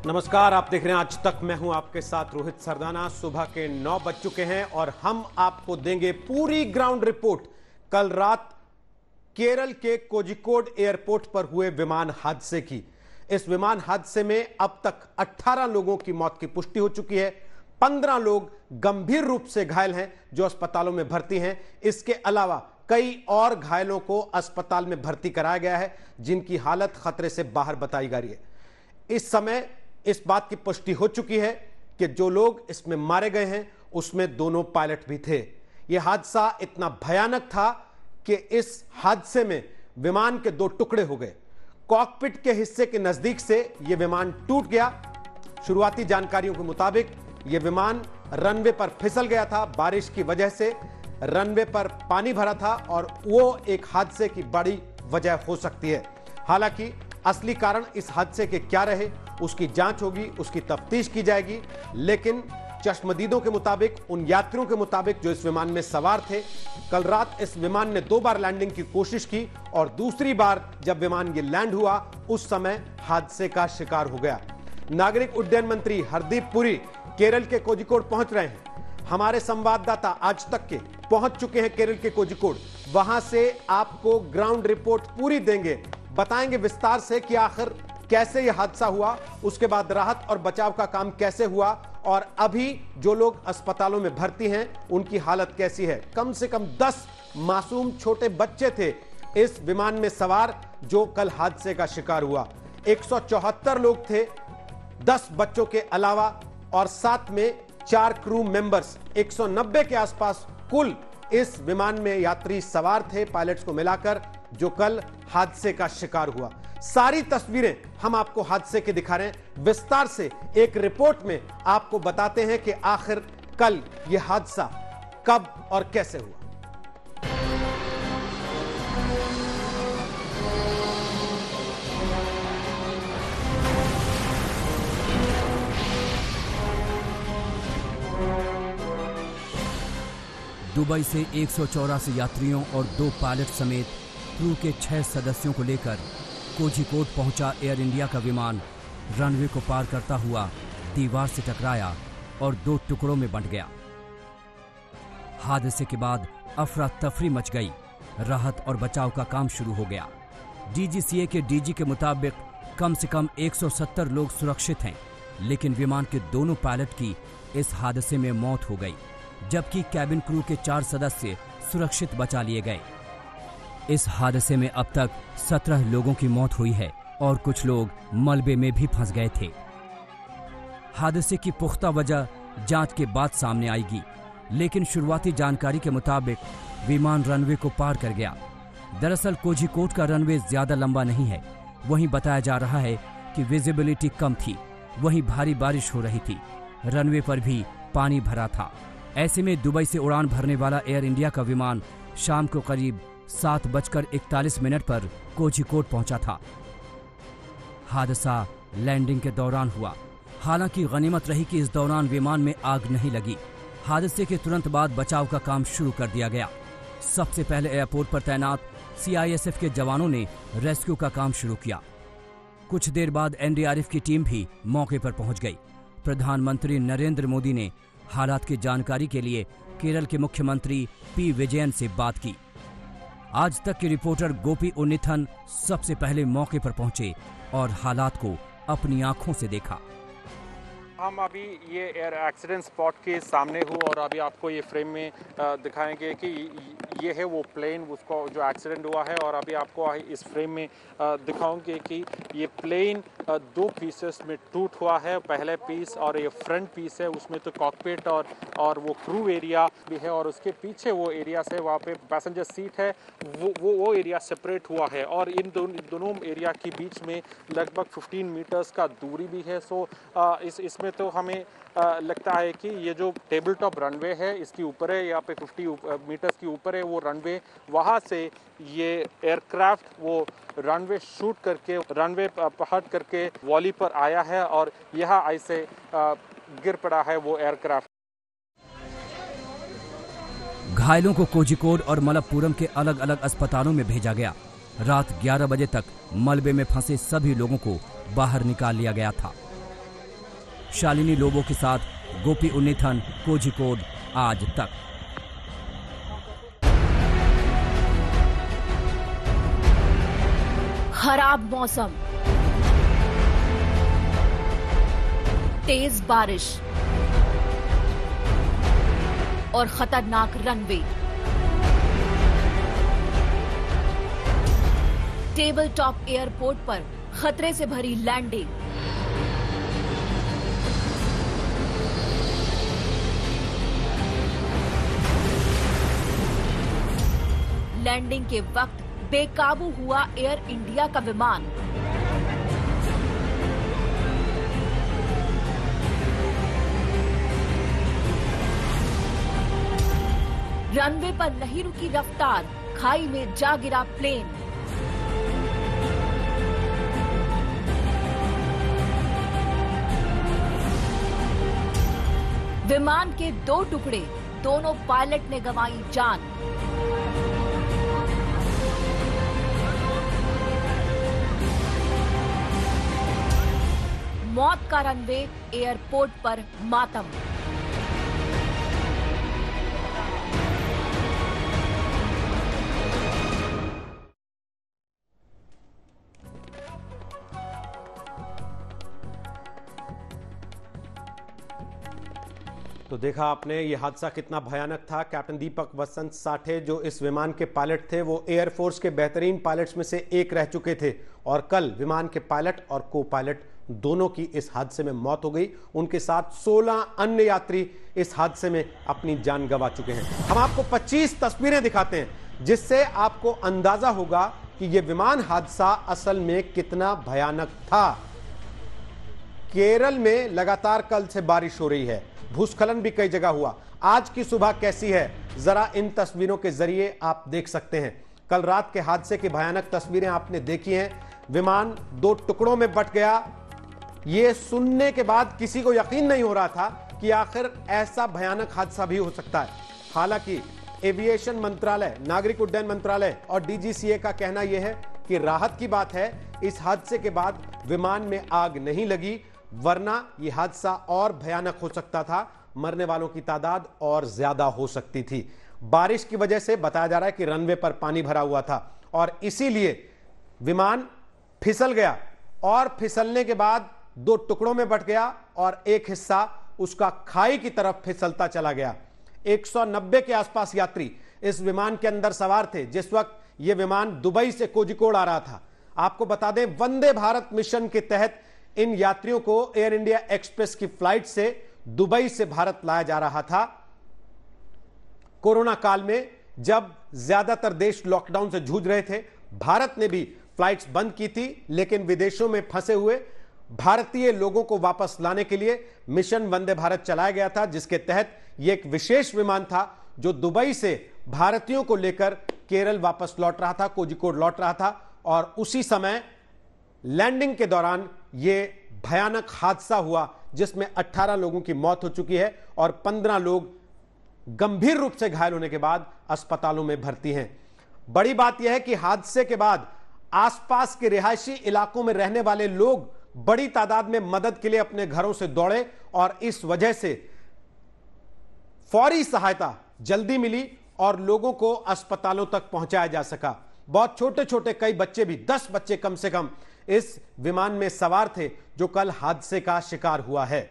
नमस्कार, आप देख रहे हैं आज तक। मैं हूं आपके साथ रोहित सरदाना। सुबह के 9 बज चुके हैं और हम आपको देंगे पूरी ग्राउंड रिपोर्ट कल रात केरल के कोझिकोड एयरपोर्ट पर हुए विमान हादसे की। इस विमान हादसे में अब तक 18 लोगों की मौत की पुष्टि हो चुकी है। 15 लोग गंभीर रूप से घायल हैं जो अस्पतालों में भर्ती हैं। इसके अलावा कई और घायलों को अस्पताल में भर्ती कराया गया है जिनकी हालत खतरे से बाहर बताई जा रही है। इस समय इस बात की पुष्टि हो चुकी है कि जो लोग इसमें मारे गए हैं उसमें दोनों पायलट भी थे। यह हादसा इतना भयानक था कि इस हादसे में विमान के 2 टुकड़े हो गए। कॉकपिट के हिस्से के नजदीक से यह विमान टूट गया। शुरुआती जानकारियों के मुताबिक यह विमान रनवे पर फिसल गया था। बारिश की वजह से रनवे पर पानी भरा था और वो एक हादसे की बड़ी वजह हो सकती है। हालांकि असली कारण इस हादसे के क्या रहे उसकी जांच होगी, उसकी तफ्तीश की जाएगी। लेकिन चश्मदीदों के मुताबिक, उन यात्रियों के मुताबिक जो इस विमान में सवार थे, कल रात इस विमान ने 2 बार लैंडिंग की कोशिश की और दूसरी बार जब विमान ये लैंड हुआ उस समय हादसे का शिकार हो गया। नागरिक उड्डयन मंत्री हरदीप पुरी केरल के कोझिकोड पहुंच रहे हैं। हमारे संवाददाता आज तक के पहुंच चुके हैं केरल के कोझिकोड। वहां से आपको ग्राउंड रिपोर्ट पूरी देंगे, बताएंगे विस्तार से कि आखिर कैसे यह हादसा हुआ, उसके बाद राहत और बचाव का काम कैसे हुआ और अभी जो लोग अस्पतालों में भर्ती हैं उनकी हालत कैसी है। कम से कम 10 मासूम छोटे बच्चे थे इस विमान में सवार जो कल हादसे का शिकार हुआ। 174 लोग थे 10 बच्चों के अलावा और साथ में 4 क्रू मेंबर्स। 190 के आसपास कुल इस विमान में यात्री सवार थे पायलट्स को मिलाकर जो कल हादसे का शिकार हुआ। सारी तस्वीरें हम आपको हादसे के दिखा रहे हैं। विस्तार से एक रिपोर्ट में आपको बताते हैं कि आखिर कल यह हादसा कब और कैसे हुआ। दुबई से 184 यात्रियों और 2 पायलट समेत क्रू के 6 सदस्यों को लेकर कोझिकोड पहुंचा एयर इंडिया का विमान रनवे को पार करता हुआ दीवार से टकराया और 2 टुकड़ों में बंट गया। हादसे के बाद अफरा तफरी मच गई। राहत और बचाव का काम शुरू हो गया। डीजीसीए के डीजी के मुताबिक कम से कम 170 लोग सुरक्षित हैं, लेकिन विमान के दोनों पायलट की इस हादसे में मौत हो गई, जबकि कैबिन क्रू के 4 सदस्य सुरक्षित बचा लिए गए। इस हादसे में अब तक 17 लोगों की मौत हुई है और कुछ लोग मलबे में भी फंस गए थे। हादसे की पुख्ता वजह जांच के बाद सामने आएगी, लेकिन शुरुआती जानकारी के मुताबिक विमान रनवे को पार कर गया। दरअसल कोझिकोड का रनवे ज्यादा लंबा नहीं है। वहीं बताया जा रहा है कि विजिबिलिटी कम थी, वहीं भारी बारिश हो रही थी। रनवे पर भी पानी भरा था। ऐसे में दुबई से उड़ान भरने वाला एयर इंडिया का विमान शाम को करीब 7:41 पर कोझिकोड पहुंचा था। हादसा लैंडिंग के दौरान हुआ। हालांकि गनीमत रही कि इस दौरान विमान में आग नहीं लगी। हादसे के तुरंत बाद बचाव का काम शुरू कर दिया गया। सबसे पहले एयरपोर्ट पर तैनात सीआईएसएफ के जवानों ने रेस्क्यू का काम शुरू किया। कुछ देर बाद एनडीआरएफ की टीम भी मौके पर पहुंच गई। प्रधानमंत्री नरेंद्र मोदी ने हालात की जानकारी के लिए केरल के मुख्यमंत्री पी विजयन से बात की। आज तक के रिपोर्टर गोपी उन्नीथन सबसे पहले मौके पर पहुंचे और हालात को अपनी आंखों से देखा। हम अभी ये एयर एक्सीडेंट स्पॉट के सामने हूँ और अभी आपको ये फ्रेम में दिखाएंगे कि ये है वो प्लेन उसको जो एक्सीडेंट हुआ है। और अभी आपको इस फ्रेम में दिखाऊंगे कि ये प्लेन 2 पीसेस में टूट हुआ है। पहले पीस और ये फ्रंट पीस है, उसमें तो कॉकपिट और वो क्रू एरिया भी है और उसके पीछे वो एरिया से वहाँ पे पैसेंजर सीट है, वो एरिया सेपरेट हुआ है और इन दोनों एरिया के बीच में लगभग 15 मीटर्स का दूरी भी है। सो इसमें तो हमें लगता है कि ये जो टेबल टॉप रनवे है इसके ऊपर है, यहाँ पे 50 मीटर्स के ऊपर है वो रनवे। वहाँ से ये एयरक्राफ्ट वो रनवे शूट करके रनवे हट करके वॉली पर आया है और यहाँ ऐसे गिर पड़ा है वो एयरक्राफ्ट। घायलों को कोझिकोड और मलप्पुरम के अलग अलग अस्पतालों में भेजा गया। रात 11 बजे तक मलबे में फंसे सभी लोगों को बाहर निकाल लिया गया था। शालिनी लोबो के साथ गोपी उन्नीथन, कोझिकोड, आज तक। खराब मौसम, तेज बारिश और खतरनाक रनवे। टेबल टॉप एयरपोर्ट पर खतरे से भरी लैंडिंग। लैंडिंग के वक्त बेकाबू हुआ एयर इंडिया का विमान। रनवे पर नहीं रुकी रफ्तार, खाई में जा गिरा प्लेन। विमान के 2 टुकड़े, दोनों पायलट ने गंवाई जान। मौत का रनवे, एयरपोर्ट पर मातम। तो देखा आपने ये हादसा कितना भयानक था। कैप्टन दीपक वसंत साठे जो इस विमान के पायलट थे, वो एयरफोर्स के बेहतरीन पायलट्स में से एक रह चुके थे और कल विमान के पायलट और को पायलट दोनों की इस हादसे में मौत हो गई। उनके साथ 16 अन्य यात्री इस हादसे में अपनी जान गंवा चुके हैं। हम आपको 25 तस्वीरें दिखाते हैं जिससे आपको अंदाजा होगा कि यह विमान हादसा असल में कितना भयानक था। केरल में लगातार कल से बारिश हो रही है, भूस्खलन भी कई जगह हुआ। आज की सुबह कैसी है जरा इन तस्वीरों के जरिए आप देख सकते हैं। कल रात के हादसे की भयानक तस्वीरें आपने देखी हैं। विमान 2 टुकड़ों में बट गया। यह सुनने के बाद किसी को यकीन नहीं हो रहा था कि आखिर ऐसा भयानक हादसा भी हो सकता है। हालांकि एविएशन मंत्रालय, नागरिक उड्डयन मंत्रालय और डीजीसीए का कहना यह है कि राहत की बात है, इस हादसे के बाद विमान में आग नहीं लगी, वरना यह हादसा और भयानक हो सकता था। मरने वालों की तादाद और ज्यादा हो सकती थी। बारिश की वजह से बताया जा रहा है कि रनवे पर पानी भरा हुआ था और इसीलिए विमान फिसल गया और फिसलने के बाद 2 टुकड़ों में बट गया और एक हिस्सा उसका खाई की तरफ फिसलता चला गया। 190 के आसपास यात्री इस विमान के अंदर सवार थे जिस वक्त यह विमान दुबई से कोझिकोड आ रहा था। आपको बता दें, वंदे भारत मिशन के तहत इन यात्रियों को एयर इंडिया एक्सप्रेस की फ्लाइट से दुबई से भारत लाया जा रहा था। कोरोना काल में जब ज्यादातर देश लॉकडाउन से जूझ रहे थे, भारत ने भी फ्लाइट्स बंद की थी, लेकिन विदेशों में फंसे हुए भारतीय लोगों को वापस लाने के लिए मिशन वंदे भारत चलाया गया था, जिसके तहत यह एक विशेष विमान था जो दुबई से भारतीयों को लेकर केरल वापस लौट रहा था, कोझिकोड लौट रहा था। और उसी समय लैंडिंग के दौरान यह भयानक हादसा हुआ जिसमें 18 लोगों की मौत हो चुकी है और 15 लोग गंभीर रूप से घायल होने के बाद अस्पतालों में भर्ती हैं। बड़ी बात यह है कि हादसे के बाद आसपास के रिहायशी इलाकों में रहने वाले लोग बड़ी तादाद में मदद के लिए अपने घरों से दौड़े और इस वजह से फौरी सहायता जल्दी मिली और लोगों को अस्पतालों तक पहुंचाया जा सका। बहुत छोटे छोटे कई बच्चे भी, 10 बच्चे कम से कम इस विमान में सवार थे जो कल हादसे का शिकार हुआ है।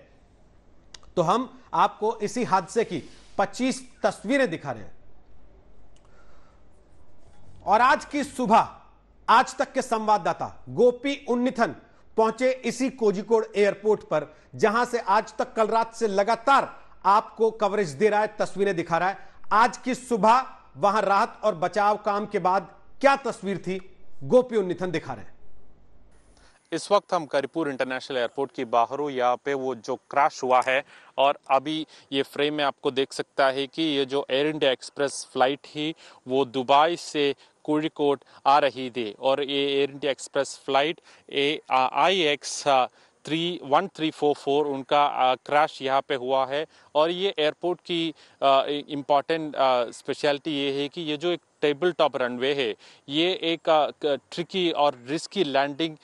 तो हम आपको इसी हादसे की 25 तस्वीरें दिखा रहे हैं। और आज की सुबह आज तक के संवाददाता गोपी उन्नीथन पहुंचे इसी कोझिकोड एयरपोर्ट पर, जहां से आज तक कल रात से लगातार आपको कवरेज दे रहा है, तस्वीरें दिखा रहा है। आज की सुबह वहां राहत और बचाव काम के बाद क्या तस्वीर थी, गोपी उन्नीथन दिखा रहे हैं। इस वक्त हम करीपुर इंटरनेशनल एयरपोर्ट की बाहर हूँ। यहाँ पे वो जो क्रैश हुआ है और अभी ये फ्रेम में आपको देख सकता है कि ये जो एयर इंडिया एक्सप्रेस फ्लाइट ही वो दुबई से कोझिकोड आ रही थी और ये air India express flight IX 1344 उनका क्रैश यहाँ पे हुआ है। और ये एयरपोर्ट की इम्पॉर्टेंट स्पेशलिटी ये है कि ये जो एक टेबल टॉप रनवे है, ये एक ट्रिकी और रिस्की लैंडिंग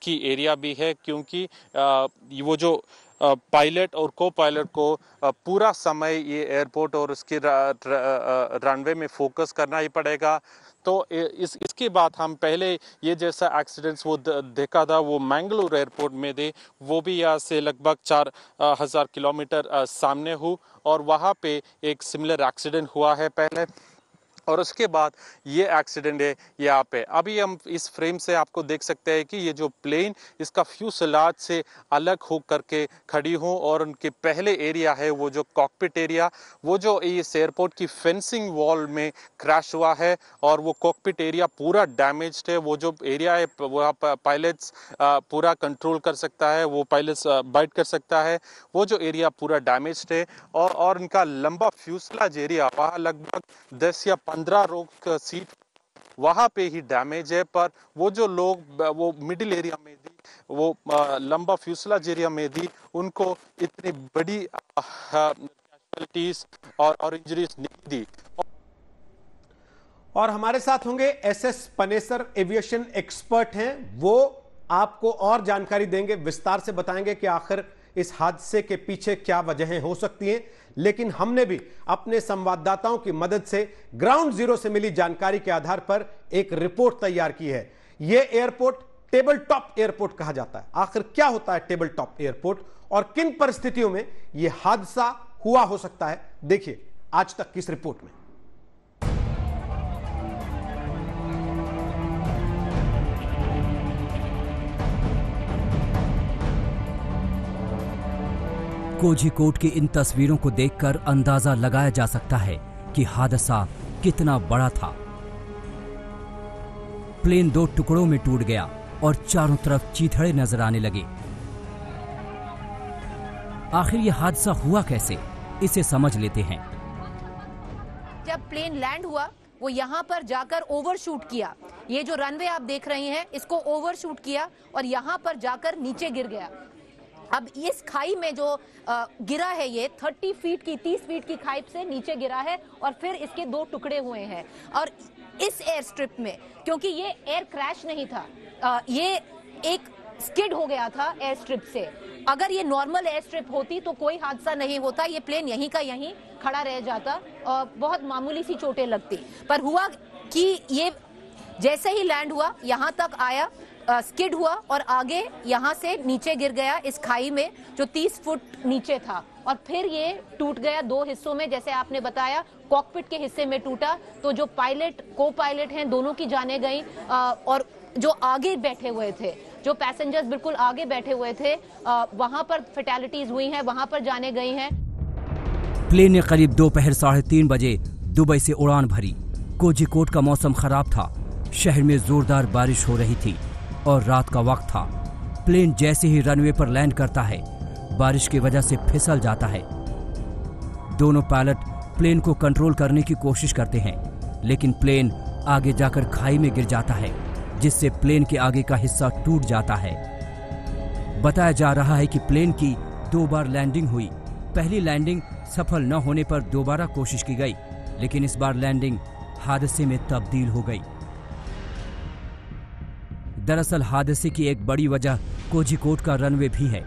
रिस्की एरिया भी है, क्योंकि वो जो पायलट और को पायलट को पूरा समय ये एयरपोर्ट और उसके रनवे में फोकस करना ही पड़ेगा। तो इसके बाद हम पहले ये जैसा एक्सीडेंट्स वो देखा था वो मैंगलोर एयरपोर्ट में थे, वो भी यहाँ से लगभग 4000 किलोमीटर सामने हो, और वहाँ पे एक सिमिलर एक्सीडेंट हुआ है पहले, और उसके बाद ये एक्सीडेंट है यहाँ पे। अभी हम इस फ्रेम से आपको देख सकते हैं कि ये जो प्लेन इसका फ्यूसलाज से अलग हो करके खड़ी हो, और उनके पहले एरिया है वो जो कॉकपिट एरिया, वो जो इस एयरपोर्ट की फेंसिंग वॉल में क्रैश हुआ है, और वो कॉकपिट एरिया पूरा डैमेज्ड है। वो जो एरिया है वहाँ पायलट्स पूरा कंट्रोल कर सकता है, वो पायलट्स बाइट कर सकता है, वो जो एरिया पूरा डैमेज्ड है, और उनका लंबा फ्यूसलाज एरिया वहाँ लगभग 10 या 15 रो सीट वहां पे ही डैमेज है। पर वो जो लोग वो मिडिल एरिया में थी, वो लंबा फ्यूसलाज एरिया में थी, उनको इतनी बड़ी कैजुअलिटीज और इंजरीज नहीं दी। और हमारे साथ होंगे एसएस पनेसर, एविएशन एक्सपर्ट हैं, वो आपको और जानकारी देंगे, विस्तार से बताएंगे कि आखिर इस हादसे के पीछे क्या वजहें हो सकती हैं। लेकिन हमने भी अपने संवाददाताओं की मदद से ग्राउंड जीरो से मिली जानकारी के आधार पर एक रिपोर्ट तैयार की है। यह एयरपोर्ट टेबल टॉप एयरपोर्ट कहा जाता है। आखिर क्या होता है टेबल टॉप एयरपोर्ट और किन परिस्थितियों में यह हादसा हुआ हो सकता है, देखिए आज तक की इस रिपोर्ट में। कोझिकोड की इन तस्वीरों को देखकर अंदाजा लगाया जा सकता है कि हादसा कितना बड़ा था। प्लेन 2 टुकड़ों में टूट गया और चारों तरफ चीथड़े नजर आने लगे। आखिर यह हादसा हुआ कैसे, इसे समझ लेते हैं। जब प्लेन लैंड हुआ वो यहाँ पर जाकर ओवरशूट किया। ये जो रनवे आप देख रहे हैं इसको ओवरशूट किया और यहाँ पर जाकर नीचे गिर गया। अब इस खाई में जो गिरा है, ये 30 फीट की 30 फीट की खाई से नीचे गिरा है और फिर इसके 2 टुकड़े हुए हैं। और इस एयर स्ट्रिप में, क्योंकि ये एयर क्रैश नहीं था, ये एक स्किड हो गया था एयर स्ट्रिप से। अगर ये नॉर्मल एयर स्ट्रिप होती तो कोई हादसा नहीं होता, ये प्लेन यहीं का यहीं खड़ा रह जाता और बहुत मामूली सी चोटें लगती। पर हुआ कि ये जैसे ही लैंड हुआ यहाँ तक आया, स्किड हुआ और आगे यहाँ से नीचे गिर गया इस खाई में जो 30 फुट नीचे था, और फिर ये टूट गया 2 हिस्सों में। जैसे आपने बताया कॉकपिट के हिस्से में टूटा, तो जो पायलट को पायलट हैं दोनों की जाने गई, और जो आगे बैठे हुए थे, जो पैसेंजर्स बिल्कुल आगे बैठे हुए थे, वहां पर फैटेलिटीज हुई हैं, वहां पर जाने गई हैं। प्लेन ने करीब दोपहर 3:30 बजे दुबई से उड़ान भरी। कोझिकोड का मौसम खराब था, शहर में जोरदार बारिश हो रही थी और रात का वक्त था। प्लेन जैसे ही रनवे पर लैंड करता है, बारिश की वजह से फिसल जाता है। दोनों पायलट प्लेन को कंट्रोल करने की कोशिश करते हैं, लेकिन प्लेन आगे जाकर खाई में गिर जाता है, जिससे प्लेन के आगे का हिस्सा टूट जाता है। बताया जा रहा है कि प्लेन की 2 बार लैंडिंग हुई। पहली लैंडिंग सफल न होने पर दोबारा कोशिश की गई, लेकिन इस बार लैंडिंग हादसे में तब्दील हो गई। दरअसल हादसे की एक बड़ी वजह कोझिकोड का रनवे भी है।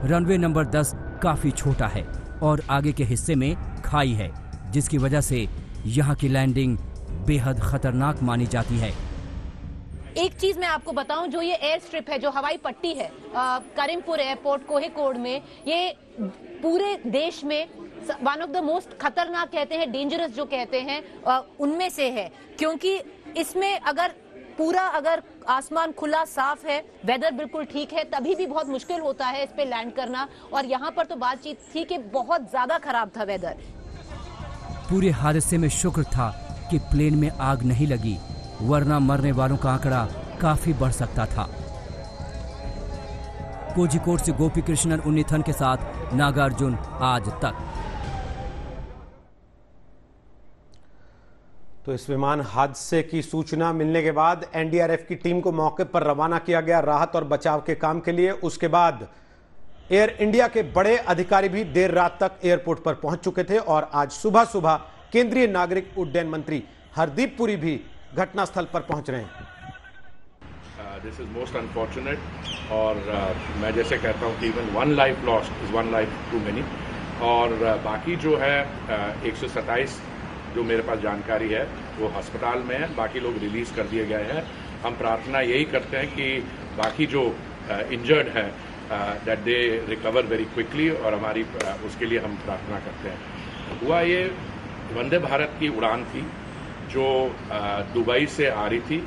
रनवे नंबर 10 काफी छोटा है और आगे के हिस्से में खाई है, जिसकी वजह से यहाँ की लैंडिंग बेहद खतरनाक मानी जाती है। एक चीज मैं आपको बताऊं, जो ये एयर स्ट्रिप है, जो हवाई पट्टी है करीमपुर एयरपोर्ट कोझिकोड में, ये पूरे देश में वन ऑफ द मोस्ट खतरनाक कहते हैं, डेंजरस जो कहते हैं उनमें से है। क्योंकि इसमें अगर आसमान खुला साफ है, वेदर बिल्कुल ठीक है, तभी भी बहुत मुश्किल होता है इस पे लैंड करना। और यहाँ पर तो बातचीत थी कि बहुत ज्यादा खराब था वेदर। पूरे हादसे में शुक्र था कि प्लेन में आग नहीं लगी, वरना मरने वालों का आंकड़ा काफी बढ़ सकता था। कोझिकोड से गोपी कृष्णन उन्नीथन के साथ नागार्जुन, आज तक। तो इस विमान हादसे की सूचना मिलने के बाद एनडीआरएफ की टीम को मौके पर रवाना किया गया राहत और बचाव के काम के लिए। उसके बाद एयर इंडिया के बड़े अधिकारी भी देर रात तक एयरपोर्ट पर पहुंच चुके थे और आज सुबह सुबह केंद्रीय नागरिक उड्डयन मंत्री हरदीप पुरी भी घटनास्थल पर पहुंच रहे हैं। दिस इज़ मोस्ट अनफॉर्चुनेट और मैं जैसे कहता हूँ कि even one life lost is one life too many. और बाकी जो है 127 जो मेरे पास जानकारी है वो अस्पताल में है, बाकी लोग रिलीज़ कर दिए गए हैं। हम प्रार्थना यही करते हैं कि बाकी जो इंजर्ड है that they recover very quickly, और हमारी उसके लिए हम प्रार्थना करते हैं। हुआ ये वंदे भारत की उड़ान थी जो दुबई से आ रही थी।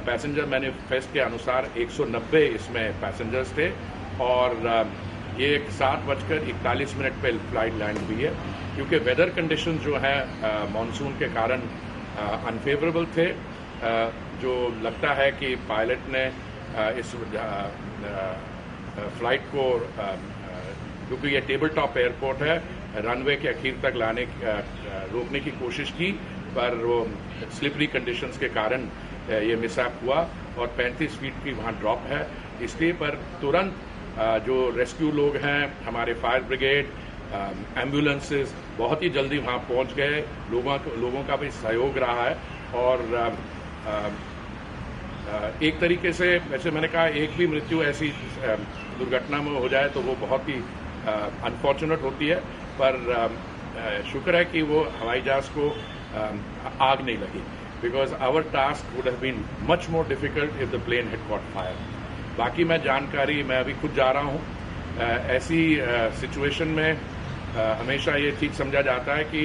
पैसेंजर मैनिफेस्ट के अनुसार 190 इसमें पैसेंजर्स थे और ये 7:41 पे फ्लाइट लैंड हुई है। क्योंकि वेदर कंडीशन जो है मानसून के कारण अनफेवरेबल थे, जो लगता है कि पायलट ने इस फ्लाइट को, क्योंकि ये टेबल टॉप एयरपोर्ट है, रनवे के आखिर तक रोकने की कोशिश की, पर वो स्लिपरी कंडीशंस के कारण ये मिसअप हुआ और 35 फीट की वहाँ ड्रॉप है। इसलिए पर तुरंत जो रेस्क्यू लोग हैं, हमारे फायर ब्रिगेड, एम्बुलेंसेस बहुत ही जल्दी वहाँ पहुँच गए। लोगों का भी सहयोग रहा है और एक तरीके से, वैसे मैंने कहा, एक भी मृत्यु ऐसी दुर्घटना में हो जाए तो वो बहुत ही अनफॉर्चुनेट होती है, पर शुक्र है कि वो हवाई जहाज को आग नहीं लगी, because our task would have been much more difficult if the plane had caught fire. बाकी मैं अभी खुद जा रहा हूँ। ऐसी सिचुएशन में हमेशा ये ठीक समझा जाता है कि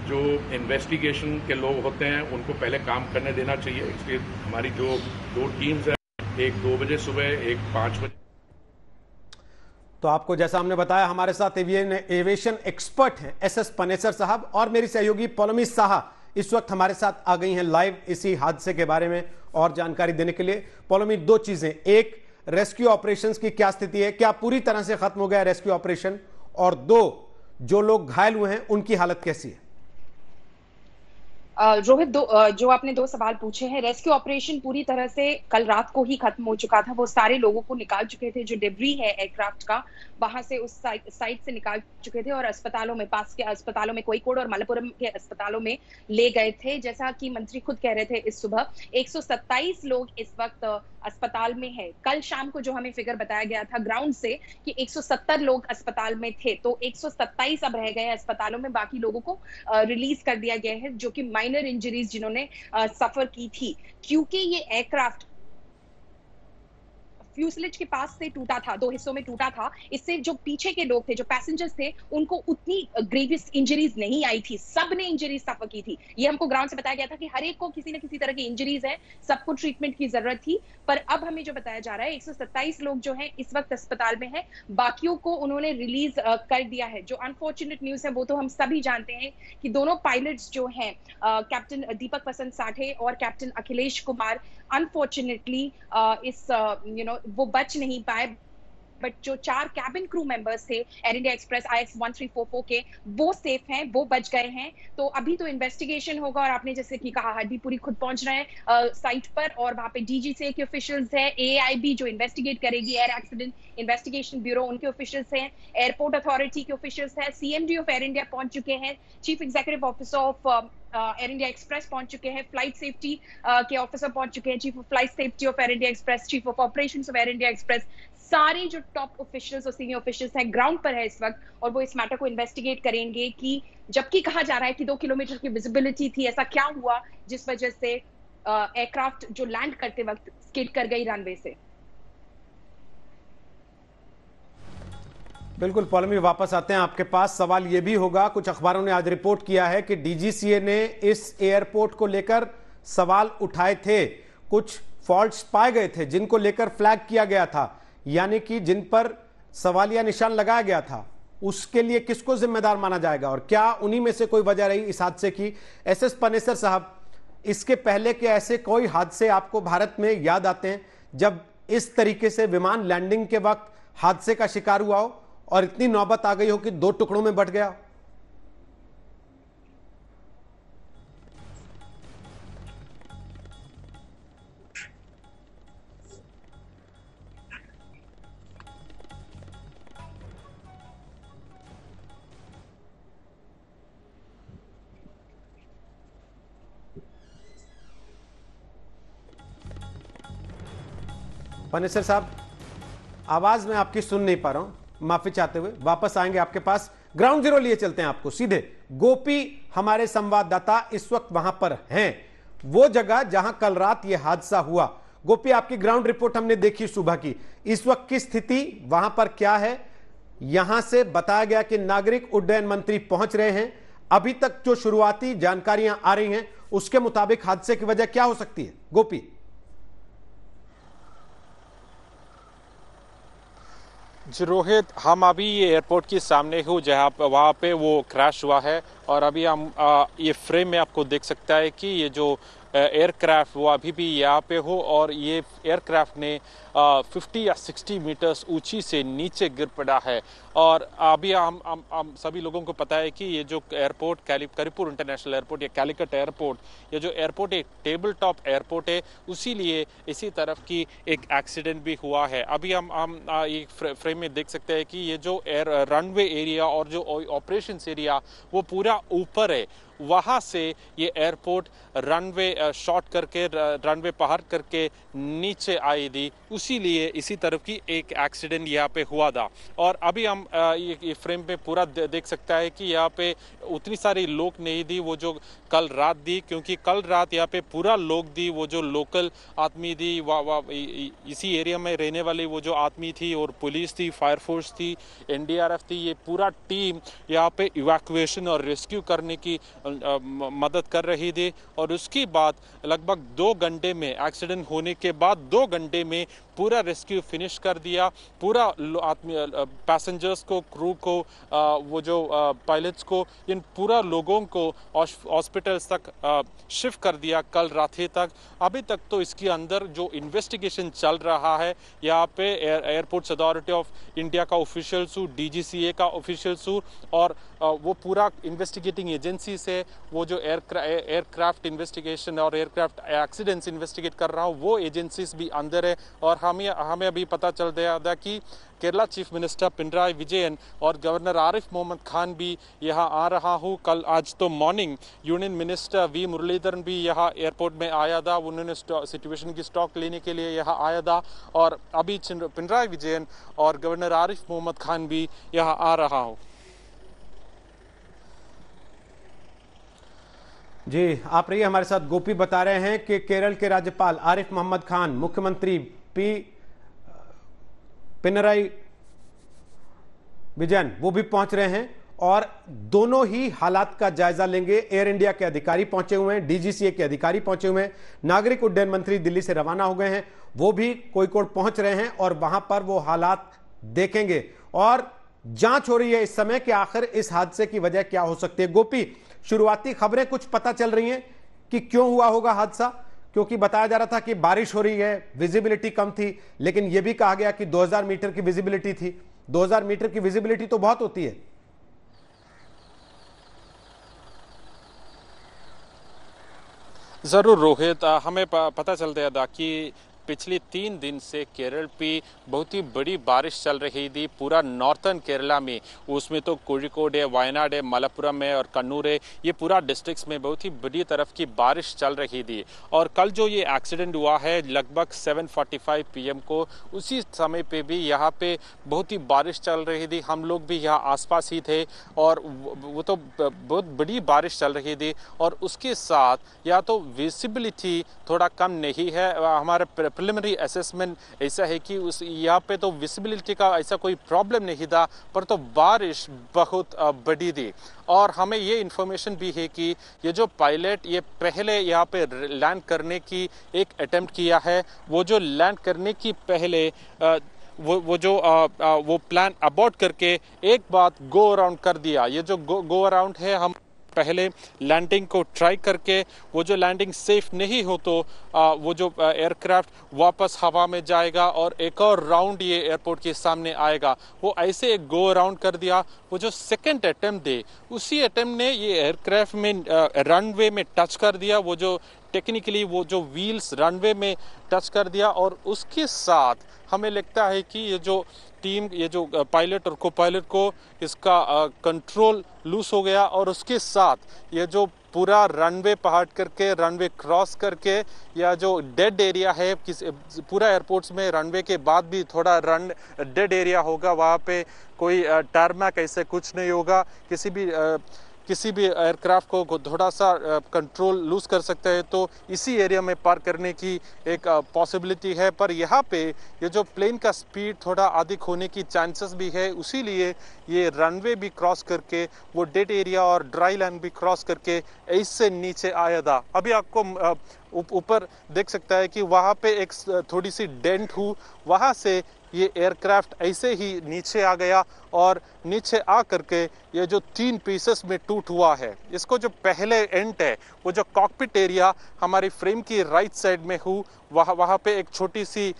जो इन्वेस्टिगेशन के लोग होते हैं उनको पहले काम करने देना चाहिए। इसलिए हमारी जो 2 टीम्स हैं, एक 2 बजे सुबह, एक 5 बजे। तो आपको जैसा हमने बताया, हमारे साथ एविएशन एक्सपर्ट हैं एसएस पनेसर साहब, और मेरी सहयोगी पौलमी साहा इस वक्त हमारे साथ आ गई हैं लाइव इसी हादसे के बारे में और जानकारी देने के लिए। पौलमी, 2 चीजें, एक, रेस्क्यू ऑपरेशंस की क्या स्थिति है, क्या पूरी तरह से खत्म हो गया रेस्क्यू ऑपरेशन, और 2, जो लोग घायल हुए हैं उनकी हालत कैसी है? रोहित, जो आपने 2 सवाल पूछे हैं, रेस्क्यू ऑपरेशन पूरी तरह से कल रात को ही खत्म हो चुका था। वो सारे लोगों को निकाल चुके थे, जो डिब्री है एयरक्राफ्ट का वहां से, उस साइट से निकाल चुके थे और अस्पतालों में, पास के अस्पतालों में, कोईकोड और मलप्पुरम के अस्पतालों में ले गए थे। जैसा कि मंत्री खुद कह रहे थे इस सुबह, 127 लोग इस वक्त अस्पताल में है। कल शाम को जो हमें फिगर बताया गया था ग्राउंड से कि 170 लोग अस्पताल में थे, तो 127 अब रह गए अस्पतालों में। बाकी लोगों को रिलीज कर दिया गया है, जो कि माइनर इंजरीज जिन्होंने सफर की थी, क्योंकि ये एयरक्राफ्ट फ्यूसलेज के पास से टूटा था, 2 हिस्सों में टूटा था। इससे जो पीछे के लोग थे, जो पैसेंजर्स थे, उनको उतनी ग्रेवियस इंजरीज नहीं आई थी। सब ने इंजरीज सफर की थी। ये हमको ग्राउंड से बताया गया था कि हर एक को किसी न किसी तरह की इंजरीज है, सबको ट्रीटमेंट की जरूरत थी। पर अब हमें जो बताया जा रहा है, 127 लोग जो हैं इस वक्त अस्पताल में हैं, बाकियों को उन्होंने रिलीज कर दिया है। जो अनफॉर्चुनेट न्यूज है वो तो हम सभी जानते हैं कि दोनों पायलट्स जो हैं, कैप्टन दीपक वसंत साठे और कैप्टन अखिलेश कुमार, अनफॉर्चुनेटली वो बच नहीं पाए। बट जो 4 कैबिन क्रू मेंबर्स थे एयर इंडिया एक्सप्रेस IX 1344 के, वो सेफ हैं, वो बच गए हैं। तो अभी तो इन्वेस्टिगेशन होगा, और आपने जैसे कि कहा, हड्डीपुरी खुद पहुंच रहे हैं साइट पर, और वहां पे DGCA के ऑफिशियल्स हैं, AIB जो इन्वेस्टिगेट करेगी, एयर एक्सीडेंट इन्वेस्टिगेशन ब्यूरो, उनके ऑफिशियल्स हैं, एयरपोर्ट अथॉरिटी के ऑफिशियल्स हैं, CMD ऑफ एयर इंडिया पहुंच चुके हैं, chief executive officer of air India express पहुंच चुके हैं, फ्लाइट सेफ्टी के ऑफिसर पहुंच चुके हैं, chief of flight safety of air India express, chief of operations of air India express. सारे जो टॉप ऑफिशियल्स और सीनियर ऑफिशियल्स हैं ग्राउंड पर है इस वक्त, और वो इस मैटर को इन्वेस्टिगेट करेंगे कि, जबकि कहा जा रहा है कि 2 किलोमीटर की विजिबिलिटी थी, ऐसा क्या हुआ जिस वजह से एयरक्राफ्ट जो लैंड करते वक्त स्किड कर गई रनवे से। बिल्कुल पौलमी, वापस आते हैं आपके पास। सवाल यह भी होगा, कुछ अखबारों ने आज रिपोर्ट किया है कि DGCA ने इस एयरपोर्ट को लेकर सवाल उठाए थे, कुछ फॉल्ट्स पाए गए थे जिनको लेकर फ्लैग किया गया था, यानी कि जिन पर सवालिया निशान लगाया गया था। उसके लिए किसको जिम्मेदार माना जाएगा, और क्या उन्हीं में से कोई वजह रही इस हादसे की? एसएस पनेसर साहब, इसके पहले के ऐसे कोई हादसे आपको भारत में याद आते हैं जब इस तरीके से विमान लैंडिंग के वक्त हादसे का शिकार हुआ हो और इतनी नौबत आ गई हो कि 2 टुकड़ों में बंट गया? पनेसर साहब, आवाज में आपकी सुन नहीं पा रहा हूं, माफी चाहते हुए वापस आएंगे आपके पास। ग्राउंड जीरो लिए चलते हैं आपको सीधे। गोपी हमारे संवाददाता इस वक्त वहां पर हैं, वो जगह जहां कल रात यह हादसा हुआ। गोपी, आपकी ग्राउंड रिपोर्ट हमने देखी सुबह की, इस वक्त की स्थिति वहां पर क्या है? यहां से बताया गया कि नागरिक उड्डयन मंत्री पहुंच रहे हैं। अभी तक जो शुरुआती जानकारियां आ रही हैं उसके मुताबिक हादसे की वजह क्या हो सकती है? गोपी जी रोहित, हम अभी ये एयरपोर्ट के सामने हूँ जहाँ पे वहाँ पे वो क्रैश हुआ है और अभी हम ये फ्रेम में आपको देख सकता है कि ये जो एयरक्राफ्ट वो अभी भी यहाँ पे हो और ये एयरक्राफ्ट ने 50 या 60 मीटर्स ऊंची से नीचे गिर पड़ा है। और अभी हम सभी लोगों को पता है कि ये जो एयरपोर्ट करिपुर इंटरनेशनल एयरपोर्ट या कैलिकट एयरपोर्ट, ये जो एयरपोर्ट एक टेबल टॉप एयरपोर्ट है, उसी लिए इसी तरफ की एक एक्सीडेंट भी हुआ है। अभी हम ये फ्रेम में देख सकते हैं कि ये जो रनवे एरिया और जो ऑपरेशन एरिया वो पूरा ऊपर है, वहाँ से ये एयरपोर्ट रनवे शॉर्ट करके रनवे पार करके नीचे आई थी, उसी लिए इसी तरफ की एक एक्सीडेंट यहाँ पे हुआ था। और अभी हम ये फ्रेम पे पूरा देख सकता है कि यहाँ पे उतनी सारी लोग नहीं थी वो जो कल रात थी, क्योंकि कल रात यहाँ पे पूरा लोग थी, वो जो लोकल आदमी थी, इसी एरिया में रहने वाले वो जो आदमी थी, और पुलिस थी, फायर फोर्स थी, एनडीआरएफ थी, ये पूरा टीम यहाँ पे इवैक्यूएशन और रेस्क्यू करने की मदद कर रही थी। और उसके बाद लगभग 2 घंटे में, एक्सीडेंट होने के बाद 2 घंटे में पूरा रेस्क्यू फिनिश कर दिया। पूरा आदमी, पैसेंजर्स को, क्रू को, वो जो पायलट्स को, इन पूरा लोगों को हॉस्पिटल्स तक शिफ्ट कर दिया कल रात तक। अभी तक तो इसके अंदर जो इन्वेस्टिगेशन चल रहा है, यहाँ पे एयरपोर्ट्स अथॉरिटी ऑफ इंडिया का ऑफिशियल्स, डीजीसीए का ऑफिशियल्स और वो पूरा इन्वेस्टिगेटिंग एजेंसी से वो जो एयरक्राफ्ट इन्वेस्टिगेशन और एयरक्राफ्ट एक्सीडेंट्स इन्वेस्टिगेट कर रहा हूँ, वो एजेंसीज भी अंदर है। और हमें अभी पता चल गया था कि केरला चीफ मिनिस्टर पिनराई विजयन और गवर्नर आरिफ मोहम्मद खान भी यहाँ आ रहा हूँ। कल आज तो morning union minister V Muraleedharan भी यहाँ एयरपोर्ट में आया था, उन्होंने सिचुएशन की स्टॉक लेने के लिए यहाँ आया था। और अभी पिनराई विजयन और गवर्नर आरिफ मोहम्मद खान भी यहाँ आ रहा हूँ। जी, आप रहिए हमारे साथ। गोपी बता रहे हैं कि केरल के राज्यपाल आरिफ मोहम्मद खान, मुख्यमंत्री पिनराई विजयन, वो भी पहुंच रहे हैं और दोनों ही हालात का जायजा लेंगे। एयर इंडिया के अधिकारी पहुंचे हुए हैं, डीजीसीए के अधिकारी पहुंचे हुए हैं, नागरिक उड्डयन मंत्री दिल्ली से रवाना हो गए हैं, वो भी कोझिकोड पहुंच रहे हैं और वहां पर वो हालात देखेंगे। और जांच हो रही है इस समय कि आखिर इस हादसे की वजह क्या हो सकती है। गोपी, शुरुआती खबरें कुछ पता चल रही हैं कि क्यों हुआ होगा हादसा? क्योंकि बताया जा रहा था कि बारिश हो रही है, विजिबिलिटी कम थी, लेकिन यह भी कहा गया कि 2000 मीटर की विजिबिलिटी थी। 2000 मीटर की विजिबिलिटी तो बहुत होती है। जरूर रोहित, हमें पता चल गया था कि पिछले 3 दिन से केरल पे बहुत ही बड़ी बारिश चल रही थी, पूरा नॉर्थन केरला में। उसमें तो कोझिकोड है, वायनाड है, मलप्पुरम है और कन्नूर है, ये पूरा डिस्ट्रिक्ट्स में बहुत ही बड़ी तरफ की बारिश चल रही थी। और कल जो ये एक्सीडेंट हुआ है लगभग 7:45 PM को, उसी समय पे भी यहाँ पे बहुत ही बारिश चल रही थी। हम लोग भी यहाँ आसपास ही थे और वो तो बहुत बड़ी बारिश चल रही थी। और उसके साथ या तो विजिबिलिटी थोड़ा कम नहीं है, हमारे प्रिलिमिनरी असेसमेंट ऐसा है कि उस यहाँ पे तो विजिबिलिटी का ऐसा कोई प्रॉब्लम नहीं था, पर तो बारिश बहुत बड़ी थी। और हमें ये इन्फॉर्मेशन भी है कि ये जो पायलट ये पहले यहाँ पे लैंड करने की एक अटेम्प्ट किया है, वो जो लैंड करने की पहले वो प्लान अबॉर्ट करके एक बात गो अराउंड कर दिया। ये जो गो अराउंड है, हम पहले लैंडिंग को ट्राई करके वो जो लैंडिंग सेफ नहीं हो तो वो जो एयरक्राफ्ट वापस हवा में जाएगा और एक और राउंड ये एयरपोर्ट के सामने आएगा। वो ऐसे एक गो अराउंड कर दिया। वो जो सेकंड अटेम्प्ट दे, उसी अटेम्प्ट ने ये एयरक्राफ्ट में रनवे में टच कर दिया। वो जो टेक्निकली वो जो व्हील्स रनवे में टच कर दिया और उसके साथ हमें लगता है कि ये जो टीम, ये जो पायलट और को पायलट को इसका कंट्रोल लूज हो गया और उसके साथ ये जो पूरा रनवे पहाड़ करके, रनवे क्रॉस करके, या जो डेड एरिया है पूरा एयरपोर्ट्स में रनवे के बाद भी थोड़ा डेड एरिया होगा, वहाँ पे कोई टारमैक ऐसे कुछ नहीं होगा। किसी भी एयरक्राफ्ट को थोड़ा सा कंट्रोल लूज कर सकते हैं, तो इसी एरिया में पार्क करने की एक पॉसिबिलिटी है। पर यहाँ पे ये जो प्लेन का स्पीड थोड़ा अधिक होने की चांसेस भी है, उसीलिए ये रनवे भी क्रॉस करके, वो डेड एरिया और ड्राई लैंड भी क्रॉस करके ऐसे नीचे आया था। अभी आपको ऊपर देख सकता है कि वहाँ पे एक थोड़ी सी डेंट हुई, वहाँ से ये एयरक्राफ्ट ऐसे ही नीचे आ गया और नीचे आ करके ये जो 3 पीसेस में टूट हुआ है। इसको जो पहले एंड है, वो जो कॉकपिट एरिया हमारी फ्रेम की राइट साइड में हो, वहाँ पे एक छोटी सी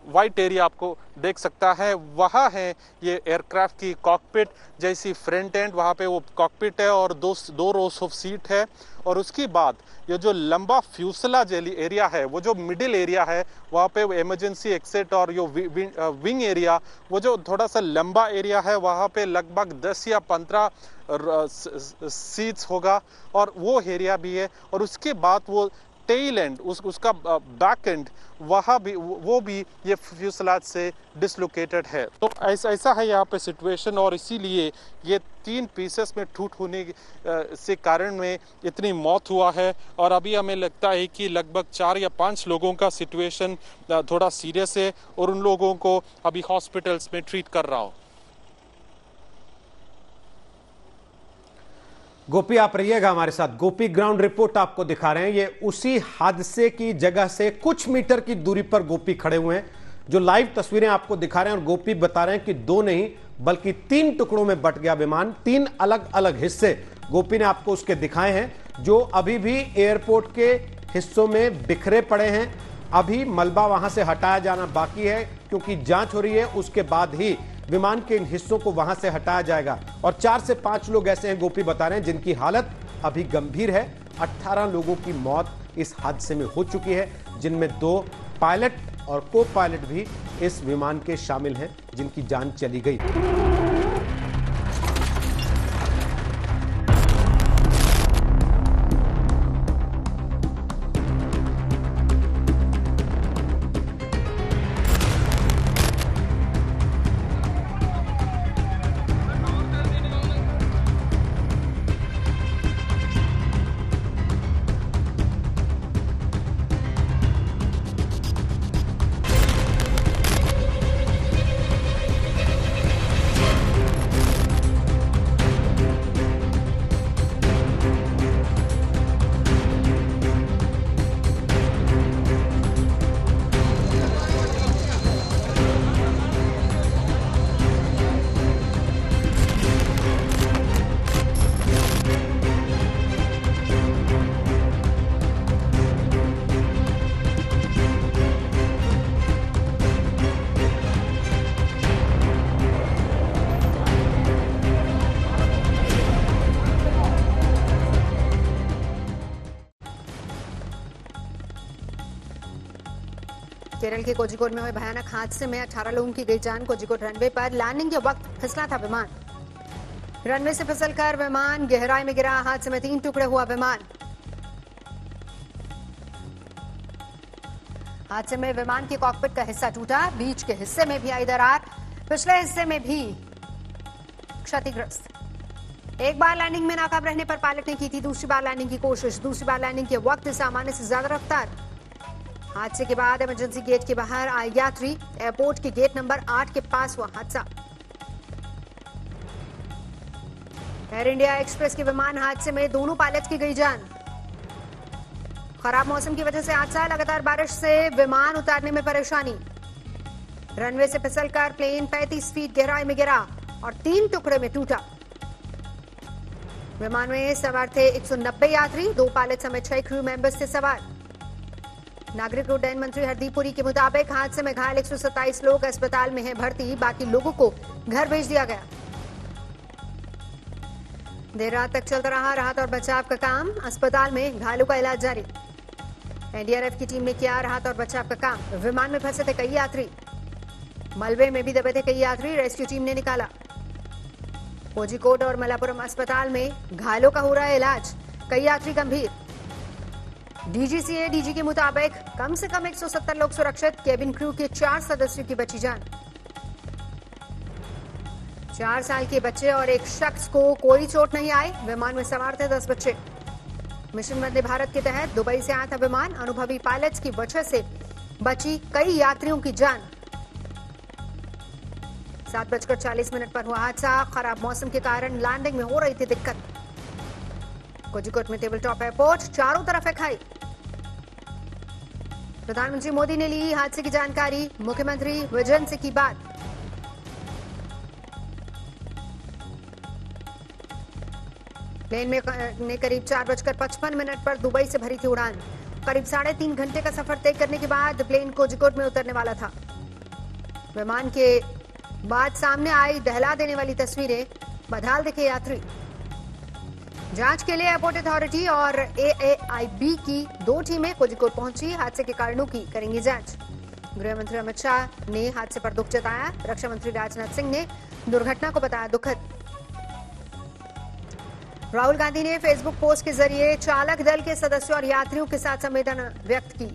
वाइट एरिया आपको देख सकता है, वहाँ है ये एयरक्राफ्ट की कॉकपिट जैसी फ्रंट एंड, वहाँ पे वो कॉकपिट है और दो रोज ऑफ सीट है। और उसके बाद ये जो लंबा फ्यूसलाज एरिया है, वो जो मिडिल एरिया है, वहाँ पे इमरजेंसी एक्सिट और यो विंग एरिया, वो जो थोड़ा सा लंबा एरिया है, वहाँ पे लगभग 10 या 15 सीट्स होगा और वो एरिया भी है। और उसके बाद वो टेल एंड, उसका बैक एंड, वहाँ भी वो भी ये फ्यूसलाज से डिसलोकेटेड है। तो ऐसा है यहाँ पे सिचुएशन, और इसीलिए ये 3 पीसेस में टूट होने से कारण में इतनी मौत हुआ है। और अभी हमें लगता है कि लगभग 4 या 5 लोगों का सिचुएशन थोड़ा सीरियस है और उन लोगों को अभी हॉस्पिटल्स में ट्रीट कर रहा हो। गोपी आप रहिएगा हमारे साथ। गोपी ग्राउंड रिपोर्ट आपको दिखा रहे हैं। ये उसी हादसे की जगह से कुछ मीटर की दूरी पर गोपी खड़े हुए हैं, जो लाइव तस्वीरें आपको दिखा रहे हैं। और गोपी बता रहे हैं कि 2 नहीं बल्कि 3 टुकड़ों में बट गया विमान। 3 अलग अलग हिस्से गोपी ने आपको उसके दिखाए हैं, जो अभी भी एयरपोर्ट के हिस्सों में बिखरे पड़े हैं। अभी मलबा वहां से हटाया जाना बाकी है, क्योंकि जांच हो रही है। उसके बाद ही विमान के इन हिस्सों को वहां से हटाया जाएगा। और 4 से 5 लोग ऐसे हैं, गोपी बता रहे हैं, जिनकी हालत अभी गंभीर है। 18 लोगों की मौत इस हादसे में हो चुकी है, जिनमें 2 पायलट और को पायलट भी इस विमान के शामिल हैं, जिनकी जान चली गई। केरल के कोझिकोड में हुए भयानक हादसे में 18 लोगों की गई जान। कोझिकोड रनवे पर लैंडिंग के वक्त फिसला था विमान। रनवे से फिसलकर विमान गहराई में गिरा। हादसे में 3 टुकड़े हुआ विमान। हादसे में विमान के कॉकपिट का हिस्सा टूटा, बीच के हिस्से में भी आई दरार, पिछले हिस्से में भी क्षतिग्रस्त। एक बार लैंडिंग में नाकाम रहने पर पायलट ने की थी दूसरी बार लैंडिंग की कोशिश। दूसरी बार लैंडिंग के वक्त सामान्य से ज्यादा रफ्तार। हादसे के बाद इमरजेंसी गेट के बाहर आए यात्री। एयरपोर्ट के गेट नंबर 8 के पास हुआ हादसा। एयर इंडिया एक्सप्रेस के विमान हादसे में दोनों पायलट की गई जान। खराब मौसम की वजह से हादसा। लगातार बारिश से विमान उतारने में परेशानी। रनवे से फिसलकर प्लेन 35 फीट गहराई में गिरा और 3 टुकड़े में टूटा। विमान में सवार थे 190 यात्री, 2 पायलट समेत 6 क्रू मेंबर्स थे सवार। नागरिक उड्डयन मंत्री हरदीप पुरी के मुताबिक हादसे में घायल 127 लोग अस्पताल में हैं भर्ती। बाकी लोगों को घर भेज दिया गया। देर रात तक चलता रहा राहत और बचाव का काम। अस्पताल में घायलों का इलाज जारी। एनडीआरएफ की टीम ने किया राहत और बचाव का काम। विमान में फंसे थे कई यात्री। मलबे में भी दबे थे कई यात्री, रेस्क्यू टीम ने निकाला। कोझिकोड और मलापुरम अस्पताल में घायलों का हो रहा है इलाज। कई यात्री गंभीर। डीजीसीए डीजी के मुताबिक कम से कम 170 लोग सुरक्षित, केबिन क्रू के 4 सदस्यों की बची जान। 4 साल के बच्चे और एक शख्स को कोई चोट नहीं आई। विमान में सवार थे 10 बच्चे। मिशन वंदे भारत के तहत दुबई से आया था विमान। अनुभवी पायलट्स की वजह से बची कई यात्रियों की जान। 7:40 पर हुआ हादसा। खराब मौसम के कारण लैंडिंग में हो रही थी दिक्कत। कोझिकोड में टेबल टॉप एयरपोर्ट, चारों तरफ है खाई। प्रधानमंत्री मोदी ने ली हादसे की जानकारी। मुख्यमंत्री विजयन से की बात। प्लेन में करीब 4:55 पर दुबई से भरी थी उड़ान। करीब 3.5 घंटे का सफर तय करने के बाद प्लेन कोझिकोड में उतरने वाला था। विमान के बाद सामने आई दहला देने वाली तस्वीरें। बदहाल दिखे यात्री। जांच के लिए एयरपोर्ट अथॉरिटी और AAIB की 2 टीमें कोझिकोड पहुंची। हादसे के कारणों की करेंगी जांच। गृह मंत्री अमित शाह ने हादसे पर दुख जताया। रक्षा मंत्री राजनाथ सिंह ने दुर्घटना को बताया दुखद। राहुल गांधी ने फेसबुक पोस्ट के जरिए चालक दल के सदस्यों और यात्रियों के साथ संवेदना व्यक्त की।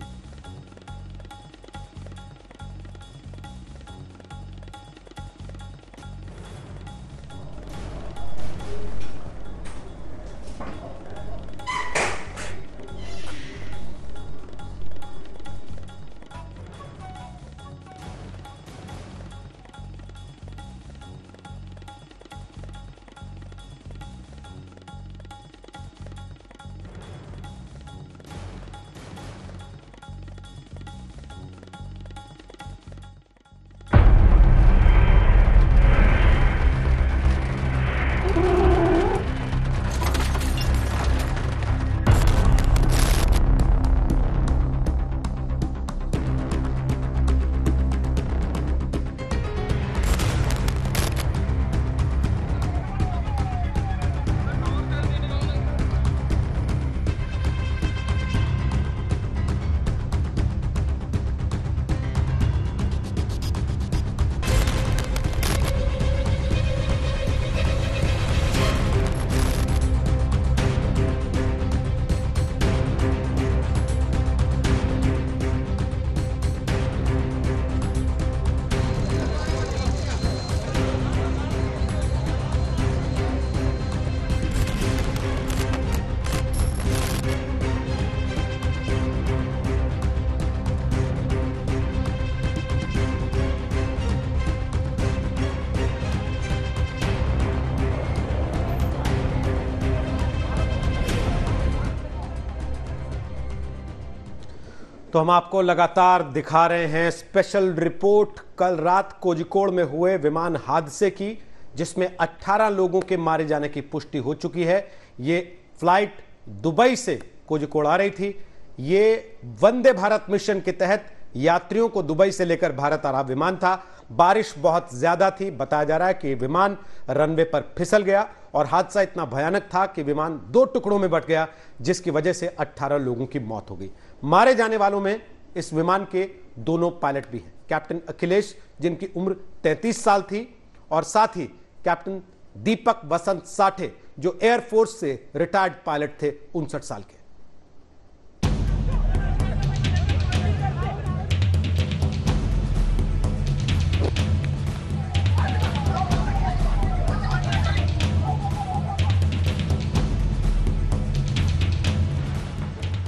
तो हम आपको लगातार दिखा रहे हैं स्पेशल रिपोर्ट कल रात कोझिकोड में हुए विमान हादसे की, जिसमें 18 लोगों के मारे जाने की पुष्टि हो चुकी है। ये फ्लाइट दुबई से कोझिकोड आ रही थी। ये वंदे भारत मिशन के तहत यात्रियों को दुबई से लेकर भारत आ रहा विमान था। बारिश बहुत ज्यादा थी। बताया जा रहा है कि विमान रनवे पर फिसल गया और हादसा इतना भयानक था कि विमान 2 टुकड़ों में बंट गया, जिसकी वजह से 18 लोगों की मौत हो गई। मारे जाने वालों में इस विमान के दोनों पायलट भी हैं। कैप्टन अखिलेश, जिनकी उम्र 33 साल थी, और साथ ही कैप्टन दीपक वसंत साठे, जो एयरफोर्स से रिटायर्ड पायलट थे, 59 साल के।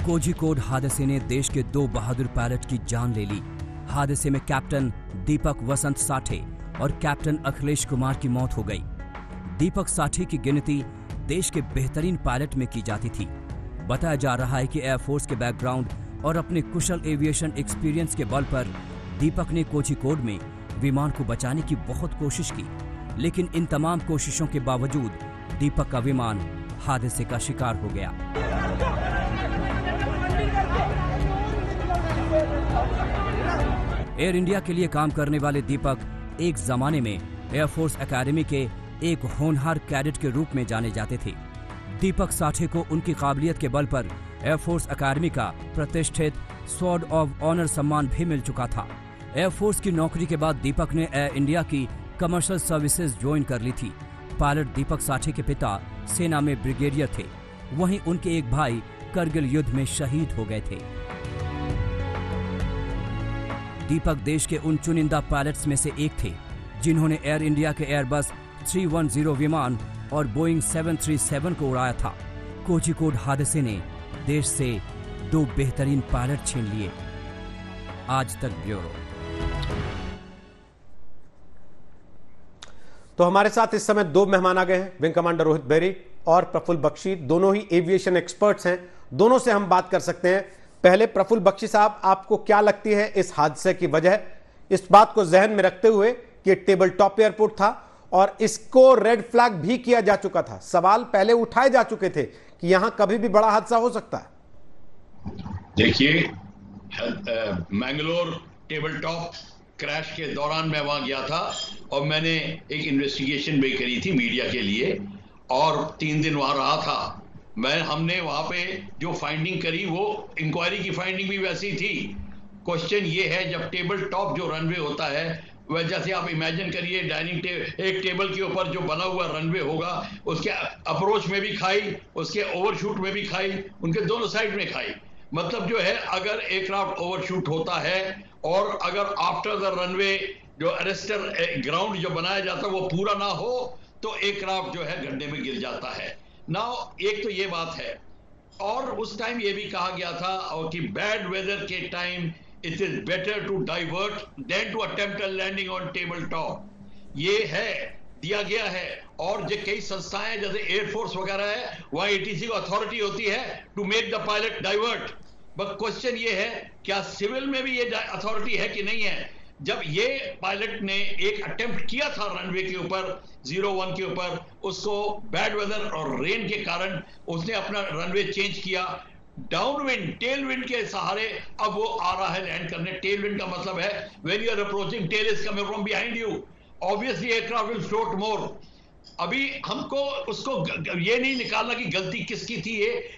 कोझिकोड हादसे ने देश के 2 बहादुर पायलट की जान ले ली। हादसे में कैप्टन दीपक वसंत साठे और कैप्टन अखिलेश कुमार की मौत हो गई। दीपक साठे की गिनती देश के बेहतरीन पायलट में की जाती थी। बताया जा रहा है कि एयरफोर्स के बैकग्राउंड और अपने कुशल एविएशन एक्सपीरियंस के बल पर दीपक ने कोझिकोड में विमान को बचाने की बहुत कोशिश की, लेकिन इन तमाम कोशिशों के बावजूद दीपक का विमान हादसे का शिकार हो गया। एयर इंडिया के लिए काम करने वाले दीपक एक जमाने में एयरफोर्स एकेडमी के एक होनहार कैडेट के रूप में जाने जाते थे। दीपक साठे को उनकी काबिलियत के बल पर एयरफोर्स एकेडमी का प्रतिष्ठित स्वॉर्ड ऑफ ऑनर सम्मान भी मिल चुका था। एयरफोर्स की नौकरी के बाद दीपक ने एयर इंडिया की कमर्शियल सर्विसेज ज्वाइन कर ली थी। पायलट दीपक साठे के पिता सेना में ब्रिगेडियर थे। वहीं उनके एक भाई करगिल युद्ध में शहीद हो गए थे। दीपक देश के उन चुनिंदा पायलट्स में से एक थे जिन्होंने एयर इंडिया के एयरबस 310 विमान और बोइंग 737 को उड़ाया था। कोझिकोड हादसे ने देश से 2 बेहतरीन पायलट छीन लिए। आज तक ब्यूरो। तो हमारे साथ इस समय 2 मेहमान आ गए हैं, विंग कमांडर रोहित बेरी और प्रफुल्ल बख्शी, दोनों ही एविएशन एक्सपर्ट्स हैं। दोनों से हम बात कर सकते हैं। पहले प्रफुल्ल बख्शी साहब, आपको क्या लगती है इस हादसे की वजह, इस बात को जहन में रखते हुए कि टेबल टॉप एयरपोर्ट था और इसको रेड फ्लैग भी किया जा चुका था, सवाल पहले उठाए जा चुके थे कि यहां कभी भी बड़ा हादसा हो सकता है। देखिए, मैंगलोर टेबल टॉप क्रैश के दौरान मैं वहां गया था और मैंने एक इन्वेस्टिगेशन भी करी थी मीडिया के लिए और 3 दिन वहां रहा था। हमने वहां पे जो फाइंडिंग करी वो इंक्वायरी की फाइंडिंग भी वैसी थी। क्वेश्चन ये है, जब टेबल टॉप जो रनवे होता है, वह जैसे आप इमेजिन करिए एक टेबल के ऊपर जो बना हुआ रनवे होगा, उसके अप्रोच में भी खाई, उसके ओवरशूट में भी खाई, उनके दोनों साइड में खाई। मतलब जो है, अगर एयरक्राफ्ट ओवरशूट होता है और अगर आफ्टर द रनवे जो अरेस्टर ग्राउंड जो बनाया जाता है वो पूरा ना हो तो एयरक्राफ्ट जो है गड्ढे में गिर जाता है। नाउ एक तो ये बात है, और उस टाइम ये भी कहा गया था और कि बैड वेदर के time it is better to divert than to attempt a landing on table top. ये है, दिया गया है। और जो कई संस्थाएं जैसे एयरफोर्स वगैरह है, वहां एटीसी को अथॉरिटी होती है to make the pilot divert. But question ये है, क्या सिविल में भी ये अथॉरिटी है कि नहीं है? जब ये पायलट ने एक अटेम्प्ट किया था रनवे के ऊपर 01 के ऊपर, उसको बैड वेदर और रेन के कारण उसने अपना रनवे चेंज किया। डाउनविंड, टेल विंड के सहारे अब वो आ रहा है लैंड करने। टेल विंड का मतलब है when you are approaching, tail is coming from behind you, obviously aircraft will float more. अभी हमको उसको ये नहीं निकालना कि गलती किसकी थी।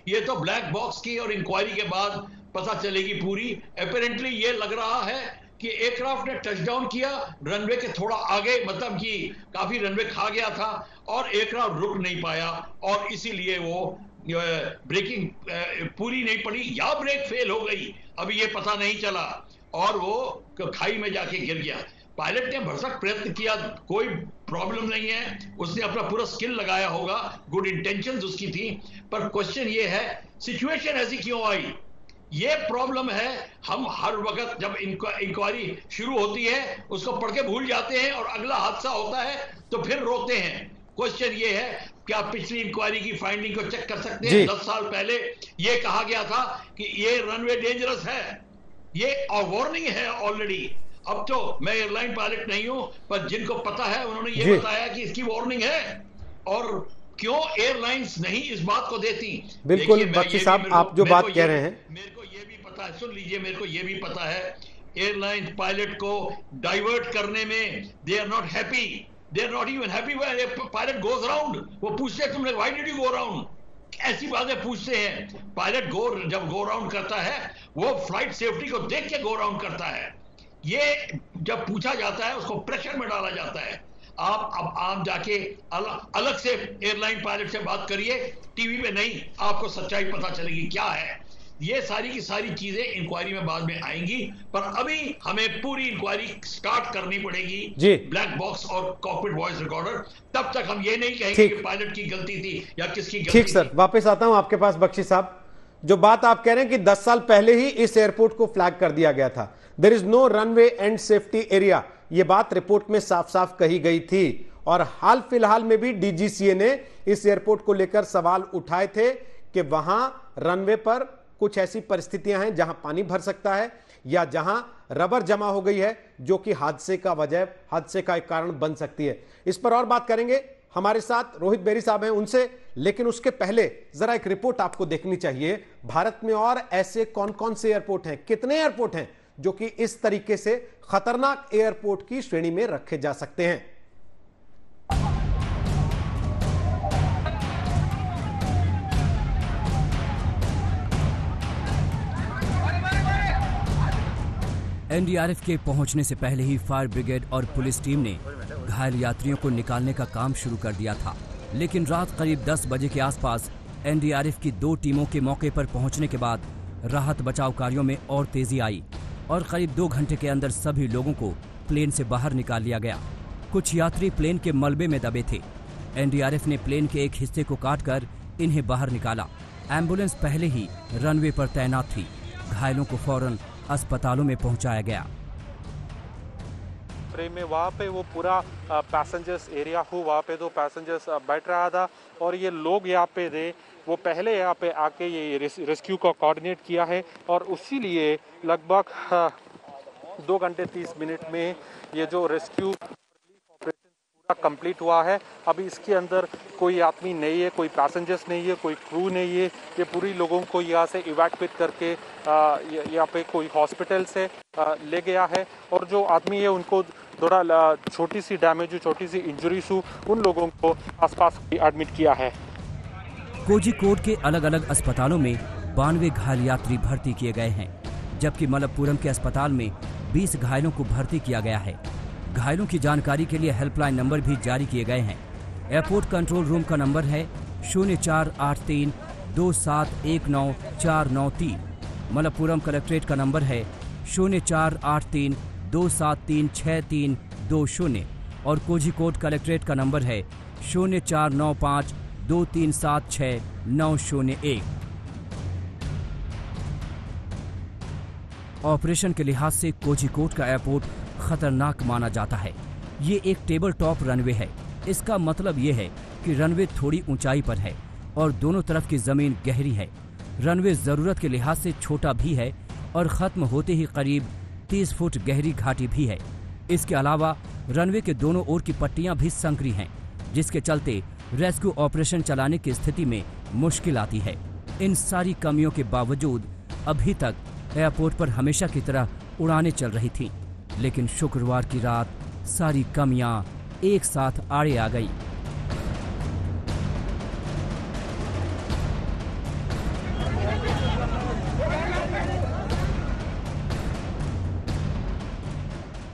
ये तो ब्लैक बॉक्स की और इंक्वायरी के बाद पता चलेगी पूरी। अपेरेंटली ये लग रहा है कि एयरक्राफ्ट ने टचडाउन किया रनवे के थोड़ा आगे, मतलब कि काफी रनवे खा गया था और एयरक्राफ्ट रुक नहीं पाया और इसीलिए वो ब्रेकिंग पूरी नहीं पड़ी या ब्रेक फेल हो गई, अभी ये पता नहीं चला और वो खाई में जाके गिर गया। पायलट ने भरसक प्रयत्न किया, कोई प्रॉब्लम नहीं है, उसने अपना पूरा स्किल लगाया होगा, गुड इंटेंशंस उसकी थी। पर क्वेश्चन ये है, सिचुएशन ऐसी क्यों आई? ये प्रॉब्लम है। हम हर वक्त जब इंक्वायरी शुरू होती है उसको पढ़ के भूल जाते हैं और अगला हादसा होता है तो फिर रोते हैं। क्वेश्चन ये है, क्या पिछली इंक्वायरी की फाइंडिंग को चेक कर सकते हैं? 10 साल पहले ये कहा गया था कि ये रनवे डेंजरस है, ये वार्निंग है ऑलरेडी। अब तो मैं एयरलाइन पायलट नहीं हूं, पर जिनको पता है उन्होंने ये बताया कि इसकी वार्निंग है। और क्यों एयरलाइंस नहीं इस बात को देती? बिल्कुल बख्शी साहब, आप जो बात कह रहे हैं, मेरे को ये भी पता है, सुन लीजिए, मेरे को ये भी पता है एयरलाइन पायलट को डाइवर्ट करने में they are not happy, they are not even happy when pilot goes around. वो पूछते हैं तुमने why did you go around, ऐसी बातें पूछते हैं। पायलट जब गो अराउंड करता है वो फ्लाइट सेफ्टी को देख के गो अराउंड करता है। ये जब पूछा जाता है उसको प्रेशर में डाला जाता है। आप जाके अलग से एयरलाइन पायलट से बात करिए, टीवी पे नहीं, आपको सच्चाई पता चलेगी क्या है। ये सारी की सारी चीजें इंक्वायरी में बाद में आएंगी, पर अभी हमें पूरी इंक्वायरी स्टार्ट करनी पड़ेगी ब्लैक बॉक्स और कॉकपिट वॉइस रिकॉर्डर। तब तक हम ये नहीं कहेंगे कि पायलट की गलती थी या किसकी गलती थी। ठीक सर, वापस आता हूं आपके पास बख्शी साहब। जो बात आप कह रहे हैं कि 10 साल पहले ही इस एयरपोर्ट को फ्लैग कर दिया गया था, there is no runway and safety area, ये बात रिपोर्ट में साफ साफ कही गई थी। और हाल फिलहाल में भी डीजीसीए ने इस एयरपोर्ट को लेकर सवाल उठाए थे कि वहां रनवे पर कुछ ऐसी परिस्थितियां हैं जहां पानी भर सकता है या जहां रबर जमा हो गई है जो कि हादसे का एक कारण बन सकती है। इस पर और बात करेंगे, हमारे साथ रोहित बेरी साहब हैं उनसे, लेकिन उसके पहले जरा एक रिपोर्ट आपको देखनी चाहिए। भारत में और ऐसे कौन कौन से एयरपोर्ट हैं, कितने एयरपोर्ट हैं जो कि इस तरीके से खतरनाक एयरपोर्ट की श्रेणी में रखे जा सकते हैं। एनडीआरएफ के पहुंचने से पहले ही फायर ब्रिगेड और पुलिस टीम ने घायल यात्रियों को निकालने का काम शुरू कर दिया था, लेकिन रात करीब 10 बजे के आसपास एनडीआरएफ की 2 टीमों के मौके पर पहुंचने के बाद राहत बचाव कार्यों में और तेजी आई और करीब 2 घंटे के अंदर सभी लोगों को प्लेन से बाहर निकाल लिया गया। कुछ यात्री प्लेन के मलबे में दबे थे। एनडीआरएफ ने प्लेन के एक हिस्से को काटकर इन्हें बाहर निकाला। एम्बुलेंस पहले ही रनवे पर तैनात थी। घायलों को फौरन अस्पतालों में पहुंचाया गया। में वहाँ पे वो पूरा पैसेंजर्स एरिया हो, वहाँ पे 2 पैसेंजर्स बैठ रहा था और ये लोग यहाँ पे थे, वो पहले यहाँ पे आके ये रेस्क्यू को कोऑर्डिनेट किया है और उसी लिए लगभग 2 घंटे 30 मिनट में ये जो रेस्क्यू ऑपरेशन पूरा कंप्लीट हुआ है। अभी इसके अंदर कोई आदमी नहीं है, कोई पैसेंजर्स नहीं है, कोई क्रू नहीं है। ये पूरी लोगों को यहाँ से इवैक्यूएट करके यहाँ पे कोई हॉस्पिटल से ले गया है और जो आदमी है उनको थोड़ा छोटी सी डैमेज हो, छोटी सी इंजरीज हो, उन लोगों को आसपास एडमिट किया है। कोझिकोड के अलग अलग अस्पतालों में 92 घायल यात्री भर्ती किए गए हैं, जबकि मलप्पुरम के अस्पताल में 20 घायलों को भर्ती किया गया है। घायलों की जानकारी के लिए हेल्पलाइन नंबर भी जारी किए गए हैं। एयरपोर्ट कंट्रोल रूम का नंबर है 0483 2719 493। मलप्पुरम कलेक्ट्रेट का नंबर है 0483 273 6320 और कोझिकोड कलेक्ट्रेट का नंबर है 0495 2376 901। ऑपरेशन के लिहाज से कोझिकोड का एयरपोर्ट खतरनाक माना जाता है। ये एक टेबल टॉप रनवे है। इसका मतलब ये है कि रनवे थोड़ी ऊंचाई पर है और दोनों तरफ की जमीन गहरी है। रनवे जरूरत के लिहाज से छोटा भी है और खत्म होते ही करीब 30 फुट गहरी घाटी भी है। इसके अलावा रनवे के दोनों ओर की पट्टियां भी संकरी हैं, जिसके चलते रेस्क्यू ऑपरेशन चलाने की स्थिति में मुश्किल आती है। इन सारी कमियों के बावजूद अभी तक एयरपोर्ट पर हमेशा की तरह उड़ानें चल रही थीं, लेकिन शुक्रवार की रात सारी कमियां एक साथ आड़े आ गई।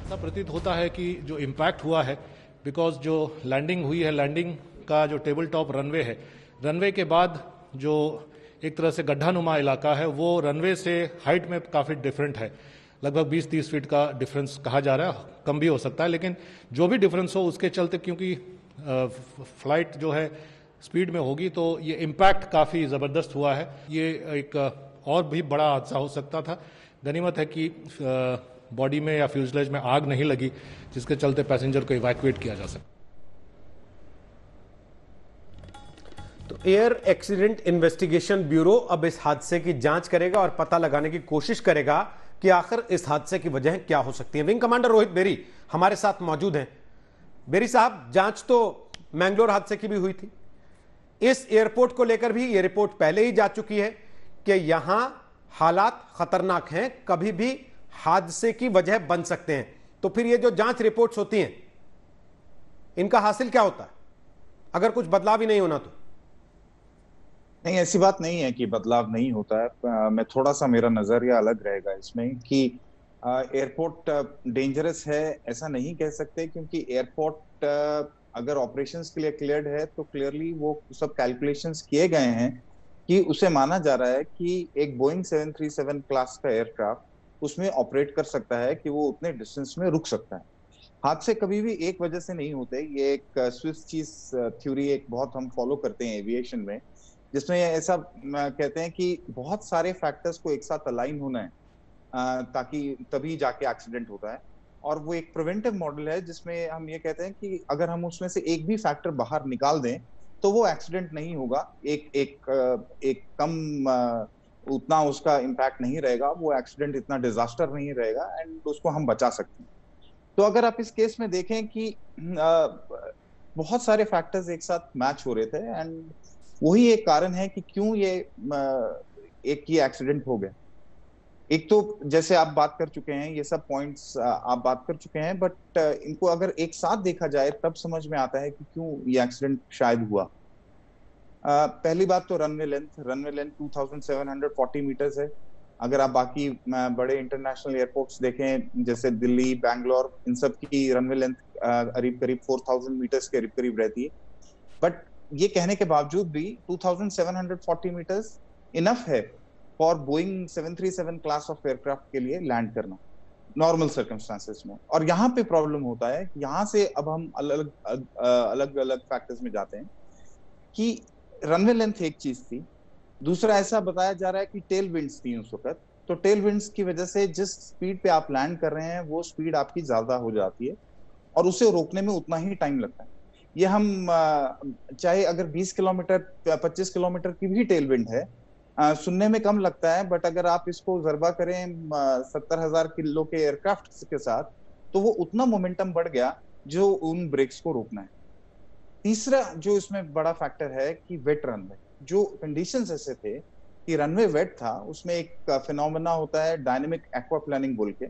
ऐसा प्रतीत होता है कि जो इम्पैक्ट हुआ है, बिकॉज जो लैंडिंग हुई है, लैंडिंग का जो टेबल टॉप रनवे है, रनवे के बाद जो एक तरह से गड्ढानुमा इलाका है, वो रनवे से हाइट में काफ़ी डिफरेंट है। लगभग 20-30 फीट का डिफरेंस कहा जा रहा है, कम भी हो सकता है, लेकिन जो भी डिफरेंस हो उसके चलते, क्योंकि फ्लाइट जो है स्पीड में होगी, तो ये इम्पैक्ट काफ़ी ज़बरदस्त हुआ है। ये एक और भी बड़ा हादसा हो सकता था। गनीमत है कि बॉडी में या फ्यूजलेज में आग नहीं लगी, जिसके चलते पैसेंजर को इवैक्यूएट किया जा सके। तो एयर एक्सीडेंट इन्वेस्टिगेशन ब्यूरो अब इस हादसे की जांच करेगा और पता लगाने की कोशिश करेगा कि आखिर इस हादसे की वजह क्या हो सकती है। विंग कमांडर रोहित बेरी हमारे साथ मौजूद हैं। बेरी साहब, जांच तो मैंगलोर हादसे की भी हुई थी, इस एयरपोर्ट को लेकर भी यह रिपोर्ट पहले ही जा चुकी है कि यहां हालात खतरनाक हैं, कभी भी हादसे की वजह बन सकते हैं। तो फिर ये जो जांच रिपोर्ट्स होती हैं, इनका हासिल क्या होता है अगर कुछ बदलाव ही नहीं होना? तो नहीं, ऐसी बात नहीं है कि बदलाव नहीं होता है। मैं थोड़ा सा, मेरा नजरिया अलग रहेगा इसमें कि एयरपोर्ट डेंजरस है ऐसा नहीं कह सकते, क्योंकि एयरपोर्ट अगर ऑपरेशंस के लिए क्लियर्ड है तो क्लियरली वो सब कैलकुलेशंस किए गए हैं कि उसे माना जा रहा है कि एक बोइंग 737 क्लास का एयरक्राफ्ट उसमें ऑपरेट कर सकता है, कि वो उतने डिस्टेंस में रुक सकता है। हादसे कभी भी एक वजह से नहीं होते। ये एक स्विस चीज थ्योरी एक बहुत हम फॉलो करते हैं एविएशन में, जिसमें ऐसा कहते हैं कि बहुत सारे फैक्टर्स को एक साथ अलाइन होना है ताकि तभी जाके एक्सीडेंट होता है। और वो एक प्रिवेंटिव मॉडल है जिसमें हम ये कहते हैं कि अगर हम उसमें से एक भी फैक्टर बाहर निकाल दें तो वो एक्सीडेंट नहीं होगा, एक कम उतना उसका इम्पैक्ट नहीं रहेगा, वो एक्सीडेंट इतना डिजास्टर नहीं रहेगा एंड उसको हम बचा सकते हैं। तो अगर आप इस केस में देखें कि बहुत सारे फैक्टर्स एक साथ मैच हो रहे थे एंड वही एक कारण है कि क्यों ये एक्सीडेंट हो गया। एक तो जैसे आप बात कर चुके हैं, ये सब पॉइंट्स आप बात कर चुके हैं, बट इनको अगर एक साथ देखा जाए तब समझ में आता है कि क्यों ये एक्सीडेंट शायद हुआ। पहली बात तो रनवे लेंथ 2740 मीटर्स है। अगर आप बाकी बड़े इंटरनेशनल एयरपोर्ट्स देखें जैसे दिल्ली, बैंगलोर, इन सब की रनवे लेंथ करीब 4000 मीटर्स के करीब रहती है। बट ये कहने के बावजूद भी 2740 मीटर्स इनफ है for Boeing 737 class of aircraft के लिए लैंड करना नॉर्मल सर्कमस्टांसेस में। और यहाँ पे प्रॉब्लम होता है, यहाँ से अब हम अलग अलग फैक्टर्स में जाते हैं कि रनवे लेंथ एक चीज थी, दूसरा ऐसा बताया जा रहा है कि टेल विंड्स थी उस वक्त, तो टेल विंड्स की वजह से जिस स्पीड पे आप लैंड कर रहे हैं वो स्पीड आपकी ज्यादा हो जाती है और उसे रोकने में उतना ही टाइम लगता है। ये हम चाहे अगर 20 किलोमीटर 25 किलोमीटर की भी टेल विंड है, सुनने में कम लगता है, बट अगर आप इसको जरबा करें 70,000 किलो के एयरक्राफ्ट के साथ तो वो उतना मोमेंटम बढ़ गया जो उन ब्रेक्स को रोकना है। तीसरा जो इसमें बड़ा फैक्टर है कि वेट रनवे, जो कंडीशंस ऐसे थे कि रनवे वेट था, उसमें एक फिनोमेना होता है डायनेमिक एक्वाप्लानिंग बोल के,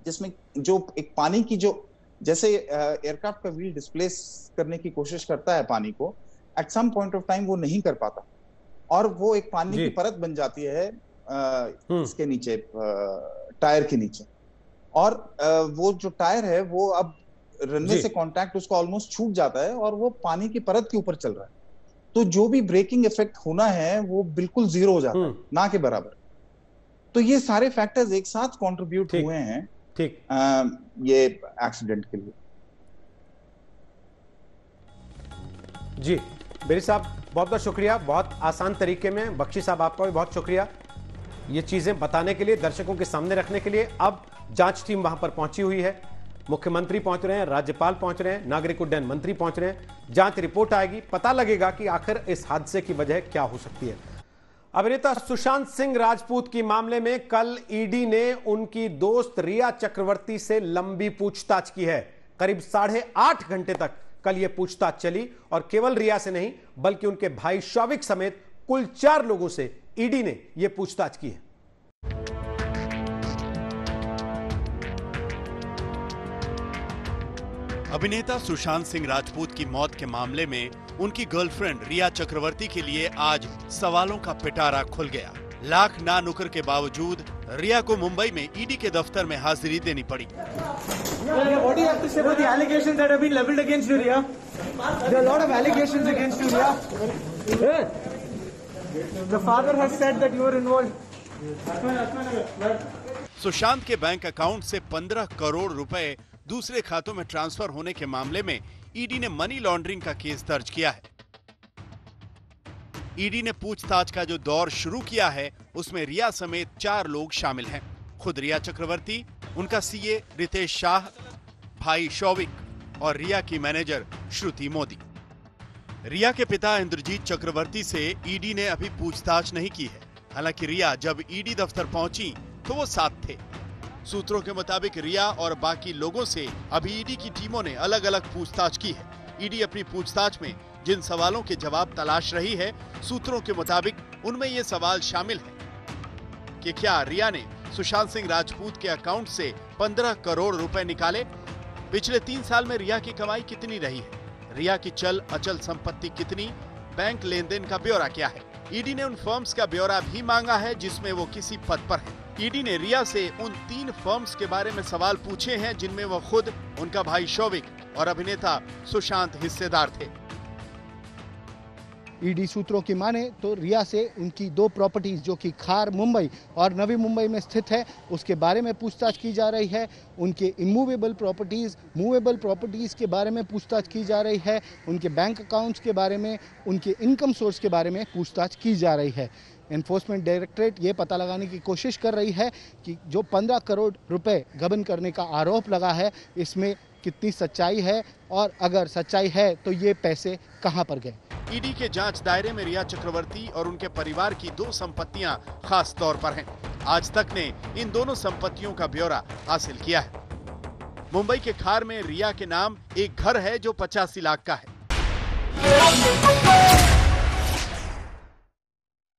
जिसमें जो एक पानी की जो जैसे एयरक्राफ्ट का व्हील डिस्प्लेस करने की कोशिश करता है पानी को, at some point of time वो नहीं कर पाता और वो एक पानी की परत बन जाती है इसके नीचे, टायर के नीचे, और वो जो टायर है वो अब रनवे से कांटेक्ट उसको ऑलमोस्ट छूट जाता है और वो पानी की परत के ऊपर चल रहा है, तो जो भी ब्रेकिंग इफेक्ट होना है वो बिल्कुल जीरो हो जाता है, ना के बराबर। तो ये सारे फैक्टर्स एक साथ कंट्रीब्यूट हुए हैं ये एक्सीडेंट के लिए। जी बेरी साहब बहुत बहुत शुक्रिया, बहुत आसान तरीके में। बख्शी साहब आपका भी बहुत शुक्रिया ये चीजें बताने के लिए, दर्शकों के सामने रखने के लिए। अब जांच टीम वहां पर पहुंची हुई है, मुख्यमंत्री पहुंच रहे हैं, राज्यपाल पहुंच रहे हैं, नागरिक उड्डयन मंत्री पहुंच रहे हैं। जांच रिपोर्ट आएगी, पता लगेगा कि आखिर इस हादसे की वजह क्या हो सकती है। अभिनेता सुशांत सिंह राजपूत की मामले में कल ईडी ने उनकी दोस्त रिया चक्रवर्ती से लंबी पूछताछ की है। करीब 8.5 घंटे तक कल यह पूछताछ चली और केवल रिया से नहीं बल्कि उनके भाई शौविक समेत कुल 4 लोगों से ईडी ने यह पूछताछ की है। अभिनेता सुशांत सिंह राजपूत की मौत के मामले में उनकी गर्लफ्रेंड रिया चक्रवर्ती के लिए आज सवालों का पिटारा खुल गया। लाख ना नुकर के बावजूद रिया को मुंबई में ईडी के दफ्तर में हाजिरी देनी पड़ी। सुशांत के बैंक अकाउंट से 15 करोड़ रुपए दूसरे खातों में ट्रांसफर होने के मामले में ईडी ने मनी लॉन्ड्रिंग का केस दर्ज किया है। ईडी ने पूछताछ का जो दौर शुरू किया है उसमें रिया समेत 4 लोग शामिल हैं। खुद रिया चक्रवर्ती, उनका सीए रितेश शाह, भाई शौविक और रिया की मैनेजर श्रुति मोदी। रिया के पिता इंद्रजीत चक्रवर्ती से ईडी ने अभी पूछताछ नहीं की है। हालांकि रिया जब ईडी दफ्तर पहुंची तो वो साथ थे। सूत्रों के मुताबिक रिया और बाकी लोगों से अभी ईडी की टीमों ने अलग अलग पूछताछ की है। ईडी अपनी पूछताछ में जिन सवालों के जवाब तलाश रही है, सूत्रों के मुताबिक उनमें ये सवाल शामिल है कि क्या रिया ने सुशांत सिंह राजपूत के अकाउंट से 15 करोड़ रुपए निकाले? पिछले 3 साल में रिया की कमाई कितनी रही है? रिया की चल अचल संपत्ति कितनी? बैंक लेन देन का ब्यौरा क्या है? ईडी ने उन फर्म्स का ब्यौरा भी मांगा है जिसमें वो किसी पद पर है। ईडी ने रिया से उन 3 फर्म्स के बारे में सवाल पूछे हैं जिनमें वो खुद, उनका भाई शौविक और अभिनेता सुशांत हिस्सेदार थे। ईडी सूत्रों की माने तो रिया से उनकी 2 प्रॉपर्टीज जो कि खार मुंबई और नवी मुंबई में स्थित है उसके बारे में पूछताछ की जा रही है। उनके इमूवेबल प्रॉपर्टीज, मूवेबल प्रॉपर्टीज के बारे में पूछताछ की जा रही है। उनके बैंक अकाउंट्स के बारे में, उनके इनकम सोर्स के बारे में पूछताछ की जा रही है। एनफोर्समेंट डायरेक्टरेट ये पता लगाने की कोशिश कर रही है कि जो 15 करोड़ रुपए गबन करने का आरोप लगा है इसमें कितनी सच्चाई है और अगर सच्चाई है तो ये पैसे कहां पर गए। ईडी के जांच दायरे में रिया चक्रवर्ती और उनके परिवार की 2 संपत्तियां खास तौर पर हैं। आज तक ने इन दोनों संपत्तियों का ब्यौरा हासिल किया है। मुंबई के खार में रिया के नाम एक घर है जो 85 लाख का है।